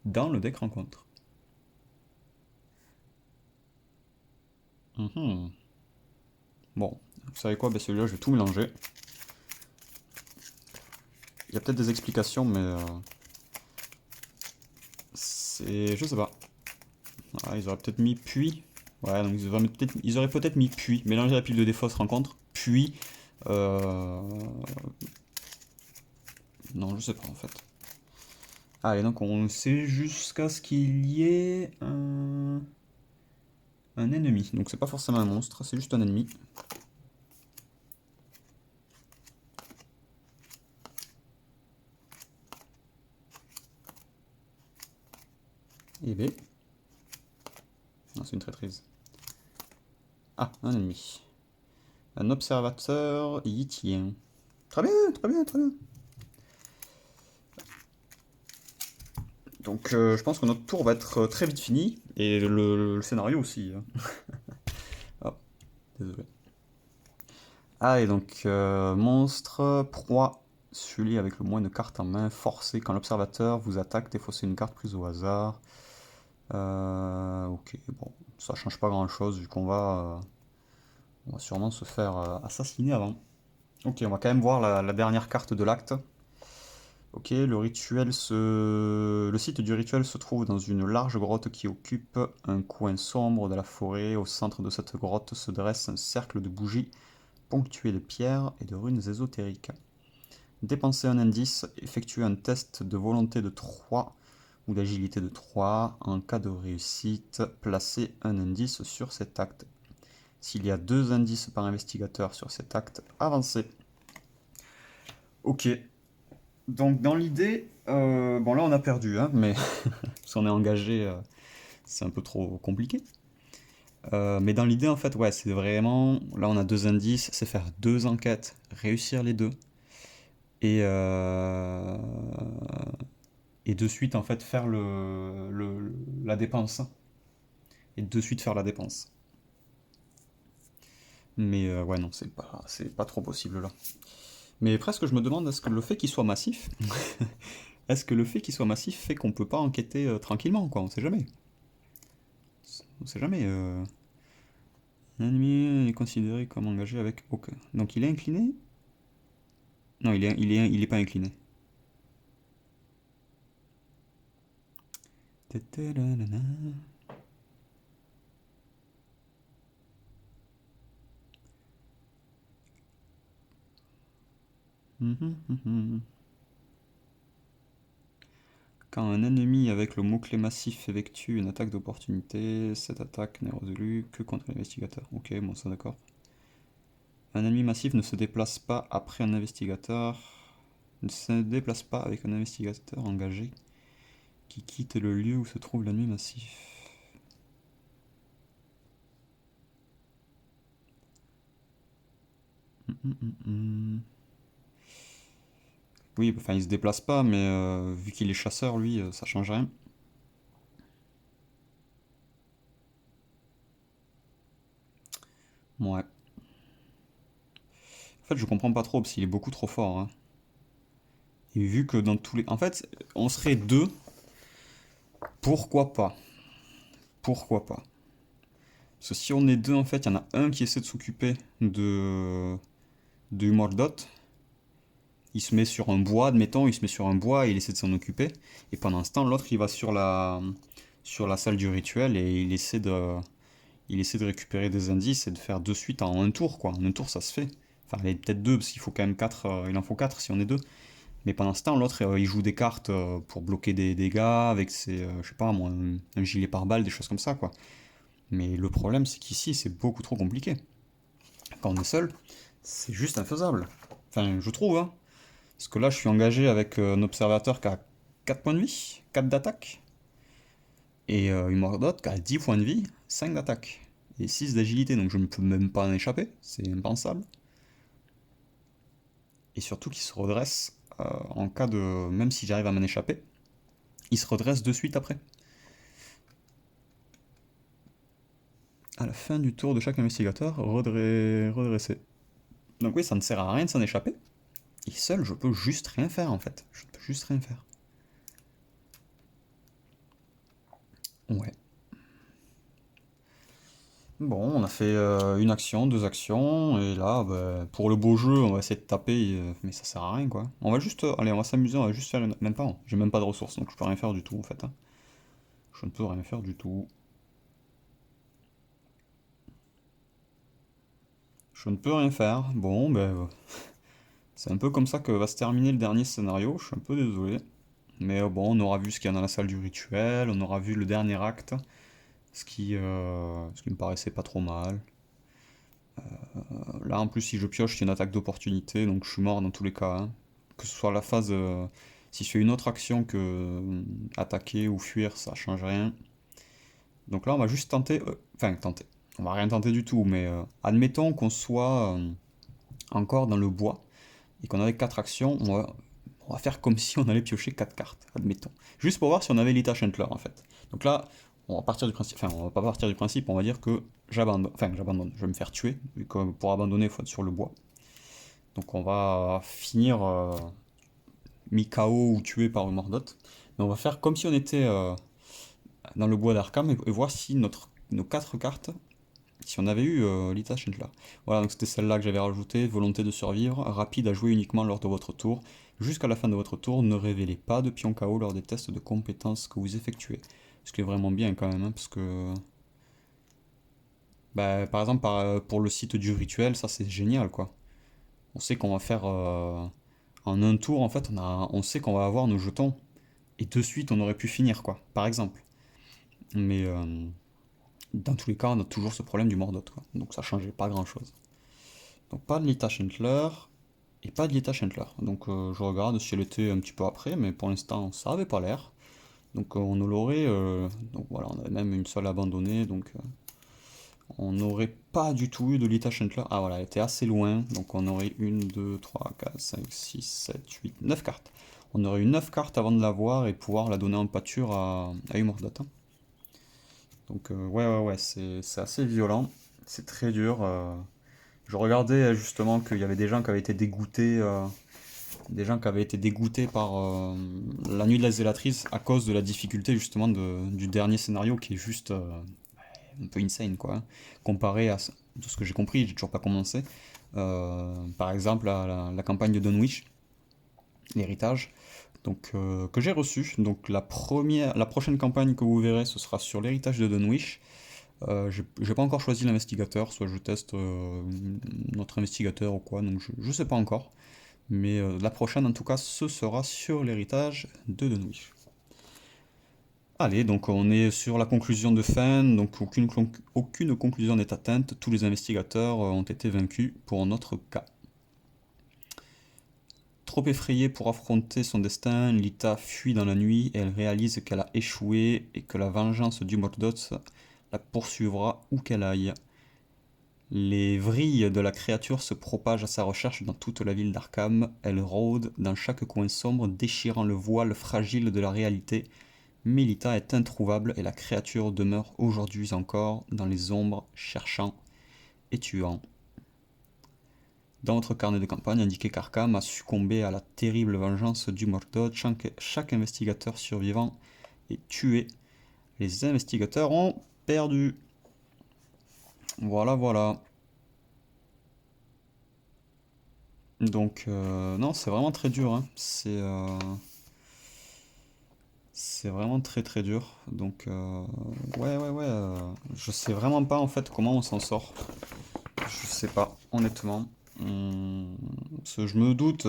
dans le deck rencontre. Mhm. Bon, vous savez quoi, ben celui-là je vais tout mélanger. Il y a peut-être des explications, mais c'est... je sais pas. Ah, ils auraient peut-être mis puis. Ouais, donc ils auraient peut-être mis puis. Mélanger la pile de défausse rencontre, puis... Non, je sais pas en fait. Allez, donc on sait jusqu'à ce qu'il y ait un ennemi. Donc c'est pas forcément un monstre, c'est juste un ennemi. Et B. Non, c'est une traîtrise. Ah, un ennemi. Un observateur yitien. Très bien, très bien, très bien. Donc je pense que notre tour va être très vite fini. Et le scénario aussi, hein. Oh, désolé. Ah, et donc monstre, proie, celui avec le moins de cartes en main, forcé quand l'observateur vous attaque, défaussez une carte plus au hasard. Ok, bon, ça change pas grand chose vu on va sûrement se faire assassiner avant. Ok, on va quand même voir la dernière carte de l'acte. Ok, le site du rituel se trouve dans une large grotte qui occupe un coin sombre de la forêt. Au centre de cette grotte se dresse un cercle de bougies ponctué de pierres et de runes ésotériques. Dépensez un indice, effectuez un test de volonté de 3 ou d'agilité de 3. En cas de réussite, placez un indice sur cet acte. S'il y a 2 indices par investigateur sur cet acte, avancez. Ok. Donc dans l'idée, bon là on a perdu, hein, mais si on est engagé, c'est un peu trop compliqué. Mais dans l'idée en fait, ouais, c'est vraiment, là on a 2 indices, c'est faire 2 enquêtes, réussir les deux, et, et de suite en fait faire la dépense, et de suite faire la dépense. Mais ouais non, c'est pas trop possible là. Mais presque je me demande est-ce que le fait qu'il soit massif, est-ce que le fait qu'il soit massif fait qu'on peut pas enquêter tranquillement quoi, on sait jamais. On sait jamais. Un ennemi est considéré comme engagé avec aucun. Donc il est incliné? Non, il est pas incliné. Quand un ennemi avec le mot-clé massif effectue une attaque d'opportunité, cette attaque n'est résolue que contre l'investigateur. Ok, bon ça d'accord. Un ennemi massif ne se déplace pas après un investigateur. Ne se déplace pas avec un investigateur engagé qui quitte le lieu où se trouve l'ennemi massif. Oui, enfin il se déplace pas, mais vu qu'il est chasseur, lui, ça change rien. Ouais. En fait, je comprends pas trop, parce qu'il est beaucoup trop fort, hein. Et vu que dans tous les... En fait, on serait deux, pourquoi pas? Pourquoi pas? Parce que si on est deux, en fait, il y en a un qui essaie de s'occuper du Mordot. Il se met sur un bois, admettons, il se met sur un bois et il essaie de s'en occuper. Et pendant ce temps, l'autre, il va sur la salle du rituel et il essaie de récupérer des indices et de faire deux suites en un tour, quoi. En un tour, ça se fait. Enfin, il peut-être deux, parce qu'il faut quand même quatre, il en faut quatre si on est deux. Mais pendant ce temps, l'autre, il joue des cartes pour bloquer des dégâts avec ses, je sais pas moi, un gilet pare-balles, des choses comme ça, quoi. Mais le problème, c'est qu'ici, c'est beaucoup trop compliqué. Quand on est seul, c'est juste infaisable. Enfin, je trouve, hein. Parce que là, je suis engagé avec un observateur qui a 4 points de vie, 4 d'attaque, et une Mordotte qui a 10 points de vie, 5 d'attaque, et 6 d'agilité, donc je ne peux même pas en échapper, c'est impensable. Et surtout qu'il se redresse en cas de... Même si j'arrive à m'en échapper, il se redresse de suite après. À la fin du tour de chaque investigateur, redresser. Donc oui, ça ne sert à rien de s'en échapper. Et seul, je peux juste rien faire en fait. Je peux juste rien faire. Ouais. Bon, on a fait une action, deux actions, et là, bah, pour le beau jeu, on va essayer de taper, mais ça sert à rien quoi. On va juste, allez, on va s'amuser, on va juste faire une... Même pas, hein. J'ai même pas de ressources, donc je peux rien faire du tout en fait, hein. Je ne peux rien faire du tout. Je ne peux rien faire. Bon, ben, c'est un peu comme ça que va se terminer le dernier scénario, je suis un peu désolé. Mais bon, on aura vu ce qu'il y a dans la salle du rituel, on aura vu le dernier acte, ce qui me paraissait pas trop mal. Là, en plus, si je pioche, c'est une attaque d'opportunité, donc je suis mort dans tous les cas, hein. Que ce soit la phase... si je fais une autre action que attaquer ou fuir, ça change rien. Donc là, on va juste tenter... Enfin, tenter. On va rien tenter du tout, mais admettons qu'on soit encore dans le bois, et qu'on avait 4 actions, on va faire comme si on allait piocher 4 cartes, admettons. Juste pour voir si on avait l'Ita Chandler, en fait. Donc là, on va partir du principe... Enfin, on va pas partir du principe, on va dire que j'abandonne. Enfin, j'abandonne. Je vais me faire tuer, vu que pour abandonner, il faut être sur le bois. Donc on va finir mis KO ou tué par une Mordotte. Mais on va faire comme si on était dans le bois d'Arkham et voir si nos 4 cartes, si on avait eu Lita Chandler. Voilà, donc c'était celle-là que j'avais rajoutée, volonté de survivre, rapide à jouer uniquement lors de votre tour. Jusqu'à la fin de votre tour, ne révélez pas de pion KO lors des tests de compétences que vous effectuez. Ce qui est vraiment bien quand même, hein, parce que... Bah, par exemple, pour le site du rituel, ça c'est génial, quoi. On sait qu'on va faire... en un tour, en fait, on sait qu'on va avoir nos jetons. Et de suite, on aurait pu finir, quoi, par exemple. Mais dans tous les cas, on a toujours ce problème du Mordot, quoi. Donc ça changeait pas grand-chose. Donc pas de Lita Chandler et pas de Lita Chandler. Donc je regarde si elle était un petit peu après, mais pour l'instant, ça avait pas l'air. Donc on l'aurait... donc voilà, on avait même une seule abandonnée, donc on n'aurait pas du tout eu de Lita Chandler. Ah voilà, elle était assez loin, donc on aurait une, 2, 3, 4, 5, 6, 7, 8, 9 cartes. On aurait eu 9 cartes avant de l'avoir et pouvoir la donner en pâture à Umordot, hein. Donc ouais, c'est assez violent, c'est très dur. Je regardais justement qu'il y avait des gens qui avaient été dégoûtés, par la nuit de la zélatrice à cause de la difficulté justement du dernier scénario qui est juste un peu insane quoi, hein. Comparé de ce que j'ai compris, j'ai toujours pas commencé. Par exemple la campagne de Dunwich, l'héritage, donc que j'ai reçu. Donc la prochaine campagne que vous verrez, ce sera sur l'héritage de Dunwich. J'ai pas encore choisi l'investigateur, soit je teste notre investigateur ou quoi, donc je sais pas encore. Mais la prochaine, en tout cas, ce sera sur l'héritage de Dunwich. Allez, donc on est sur la conclusion de fin, donc aucune conclusion n'est atteinte, tous les investigateurs ont été vaincus pour notre cas. Trop effrayée pour affronter son destin, Lita fuit dans la nuit et elle réalise qu'elle a échoué et que la vengeance du Mordot la poursuivra où qu'elle aille. Les vrilles de la créature se propagent à sa recherche dans toute la ville d'Arkham. Elle rôde dans chaque coin sombre, déchirant le voile fragile de la réalité. Mais Lita est introuvable et la créature demeure aujourd'hui encore dans les ombres, cherchant et tuant. Dans votre carnet de campagne, indiquez qu'Arkham a succombé à la terrible vengeance du Mordot. Chaque investigateur survivant est tué. Les investigateurs ont perdu. Voilà, voilà. Donc, non, c'est vraiment très dur, hein. C'est vraiment très très dur. Donc, ouais. Je sais vraiment pas en fait comment on s'en sort. Je sais pas, honnêtement. Je me doute,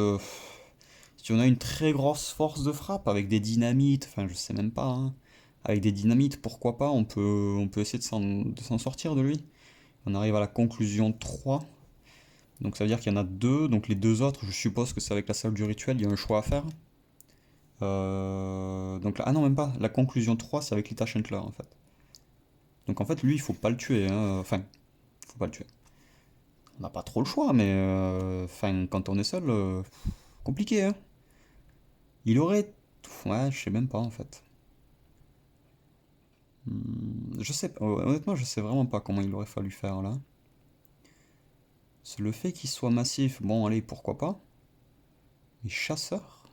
si on a une très grosse force de frappe avec des dynamites, enfin, je sais même pas, hein. Avec des dynamites, pourquoi pas, on peut essayer de s'en sortir de lui. On arrive à la conclusion 3. Donc ça veut dire qu'il y en a deux, donc les deux autres, je suppose que c'est avec la salle du rituel, il y a un choix à faire. Donc là, ah non, même pas, la conclusion 3, c'est avec Lita Chandler en fait. Donc en fait, lui, il faut pas le tuer, hein. Enfin, faut pas le tuer. On n'a pas trop le choix, mais enfin, quand on est seul, compliqué, hein. Il aurait. Ouais, je sais même pas en fait. Je sais pas, honnêtement, je sais vraiment pas comment il aurait fallu faire là. C'est le fait qu'il soit massif, bon, allez, pourquoi pas. Mais chasseur?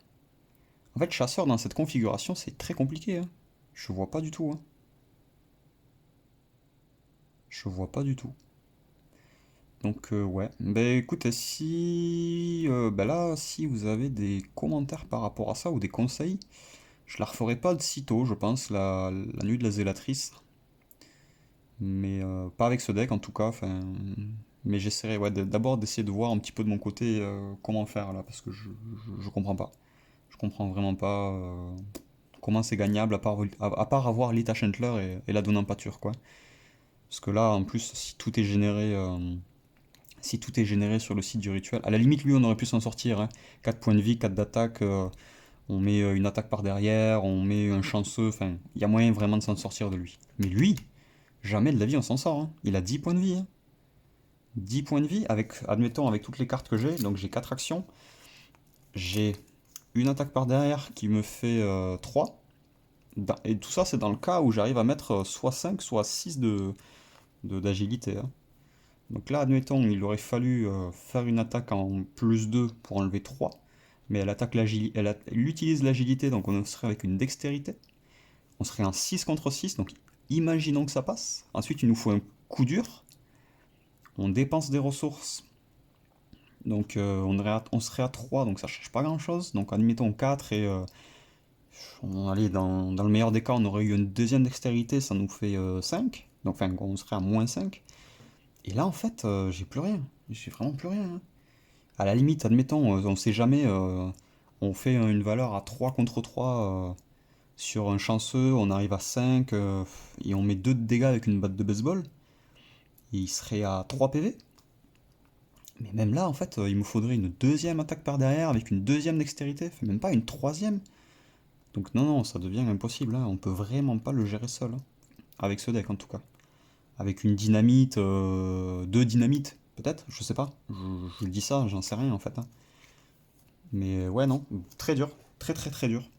En fait, chasseur dans cette configuration, c'est très compliqué, hein. Je vois pas du tout, hein. Je vois pas du tout. Donc, ouais. Ben écoutez, si. Ben là, si vous avez des commentaires par rapport à ça ou des conseils, je la referai pas de sitôt, je pense, la nuit de la zélatrice. Mais pas avec ce deck en tout cas. Enfin, mais j'essaierai ouais, d'abord d'essayer de voir un petit peu de mon côté comment faire là, parce que je comprends pas. Je comprends vraiment pas comment c'est gagnable à part avoir Lita Chandler et la donner en pâture, quoi. Parce que là, en plus, si tout est généré sur le site du rituel, à la limite, lui, on aurait pu s'en sortir, hein. 4 points de vie, 4 d'attaque, on met une attaque par derrière, on met un chanceux, enfin, il y a moyen vraiment de s'en sortir de lui. Mais lui, jamais de la vie on s'en sort, hein. Il a 10 points de vie, hein. 10 points de vie, admettons, avec toutes les cartes que j'ai, donc j'ai 4 actions. J'ai une attaque par derrière qui me fait 3. Et tout ça, c'est dans le cas où j'arrive à mettre soit 5, soit 6 d'agilité, hein. Donc là, admettons, il aurait fallu faire une attaque en plus 2 pour enlever 3. Mais elle utilise l'agilité, donc on serait avec une dextérité. On serait en 6 contre 6, donc imaginons que ça passe. Ensuite, il nous faut un coup dur. On dépense des ressources. Donc on serait à 3, donc ça change pas grand chose. Donc admettons 4 et allez, dans le meilleur des cas, on aurait eu une deuxième dextérité, ça nous fait 5. Donc enfin, on serait à moins 5. Et là, en fait, j'ai plus rien. J'ai vraiment plus rien, hein. À la limite, admettons, on sait jamais, on fait une valeur à 3 contre 3 sur un chanceux, on arrive à 5 et on met 2 de dégâts avec une batte de baseball. Et il serait à 3 PV. Mais même là, en fait, il me faudrait une deuxième attaque par derrière avec une deuxième dextérité, enfin, même pas une troisième. Donc non, non, ça devient impossible, hein. On peut vraiment pas le gérer seul, hein. Avec ce deck en tout cas. Avec une dynamite, deux dynamites, peut-être, je sais pas. Je dis ça, j'en sais rien en fait, hein. Mais ouais, non, très dur, très très très dur.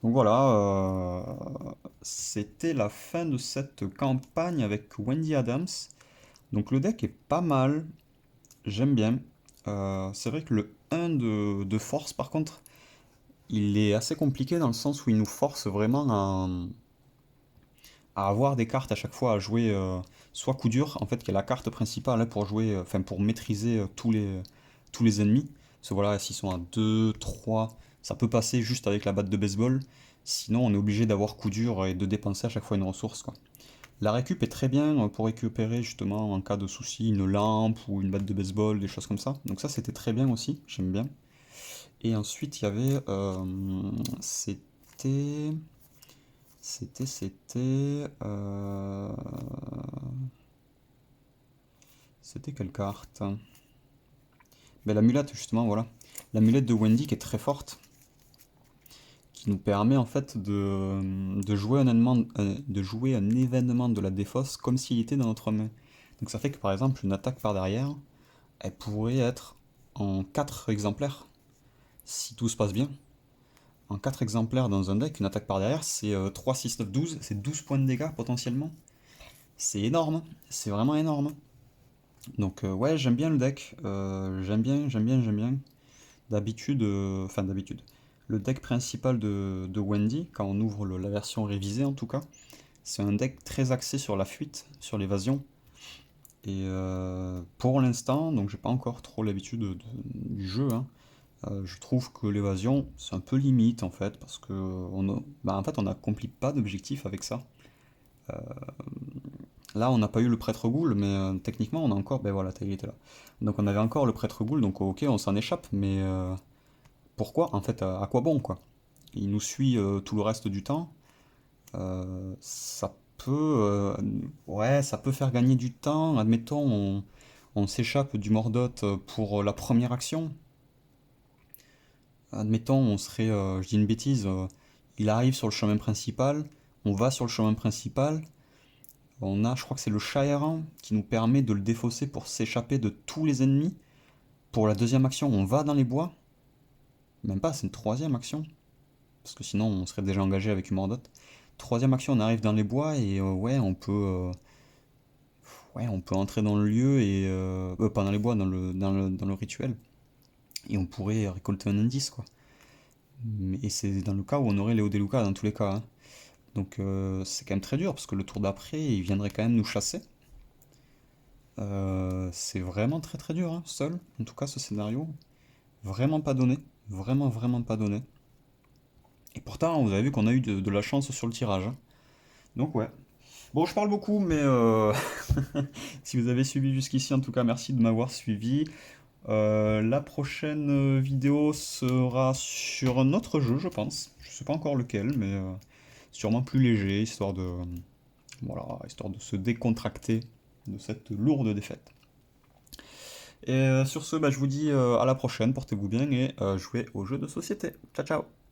Donc voilà, c'était la fin de cette campagne avec Wendy Adams. Donc le deck est pas mal, j'aime bien. C'est vrai que le 1 de force, par contre, il est assez compliqué dans le sens où il nous force vraiment à avoir des cartes à chaque fois à jouer, soit coup dur, en fait, qui est la carte principale, hein, pour jouer, enfin pour maîtriser tous les ennemis. Parce que voilà, s'ils sont à 2, 3, ça peut passer juste avec la batte de baseball. Sinon, on est obligé d'avoir coup dur et de dépenser à chaque fois une ressource, quoi. La récup est très bien pour récupérer justement en cas de souci une lampe ou une batte de baseball, des choses comme ça. Donc ça c'était très bien aussi, j'aime bien. Et ensuite il y avait, c'était, c'était quelle carte? Ben, l'amulette justement, voilà. L'amulette de Wendy qui est très forte, qui nous permet en fait de jouer un événement de la défausse comme s'il était dans notre main. Donc ça fait que par exemple une attaque par derrière, elle pourrait être en 4 exemplaires, si tout se passe bien. En 4 exemplaires dans un deck, une attaque par derrière, c'est 3, 6, 9, 12, c'est 12 points de dégâts potentiellement. C'est énorme, c'est vraiment énorme. Donc ouais, j'aime bien le deck, j'aime bien. D'habitude, enfin d'habitude, le deck principal de Wendy, quand on ouvre la version révisée en tout cas, c'est un deck très axé sur la fuite, sur l'évasion. Et pour l'instant, donc j'ai pas encore trop l'habitude du jeu, hein, je trouve que l'évasion c'est un peu limite en fait, parce que en fait on n'accomplit pas d'objectif avec ça. Là on n'a pas eu le prêtre ghoul, mais techniquement on a encore, ben voilà, il était là. Donc on avait encore le prêtre ghoul, donc ok on s'en échappe, mais pourquoi en fait, à quoi bon quoi? Il nous suit tout le reste du temps. Ça peut, ouais, ça peut faire gagner du temps. Admettons, on s'échappe du Mordot pour la première action. Admettons, on serait, je dis une bêtise, il arrive sur le chemin principal, on va sur le chemin principal, on a, je crois que c'est le chat errant qui nous permet de le défausser pour s'échapper de tous les ennemis. Pour la deuxième action, on va dans les bois. Même pas, c'est une troisième action. Parce que sinon, on serait déjà engagé avec une Mordot. Troisième action, on arrive dans les bois et ouais, on peut entrer dans le lieu et pas dans les bois, dans le rituel. Et on pourrait récolter un indice, quoi. Et c'est dans le cas où on aurait Léo Deluca dans tous les cas, hein. Donc c'est quand même très dur parce que le tour d'après, il viendrait quand même nous chasser. C'est vraiment très très dur, hein, seul. En tout cas, ce scénario, vraiment pas donné, vraiment vraiment pas donné. Et pourtant, vous avez vu qu'on a eu de la chance sur le tirage, hein. Donc ouais. Bon, je parle beaucoup, mais si vous avez suivi jusqu'ici, en tout cas, merci de m'avoir suivi. La prochaine vidéo sera sur un autre jeu, je pense. Je sais pas encore lequel, mais sûrement plus léger, voilà, histoire de se décontracter de cette lourde défaite. Et sur ce, bah, je vous dis à la prochaine, portez-vous bien et jouez aux jeux de société. Ciao, ciao!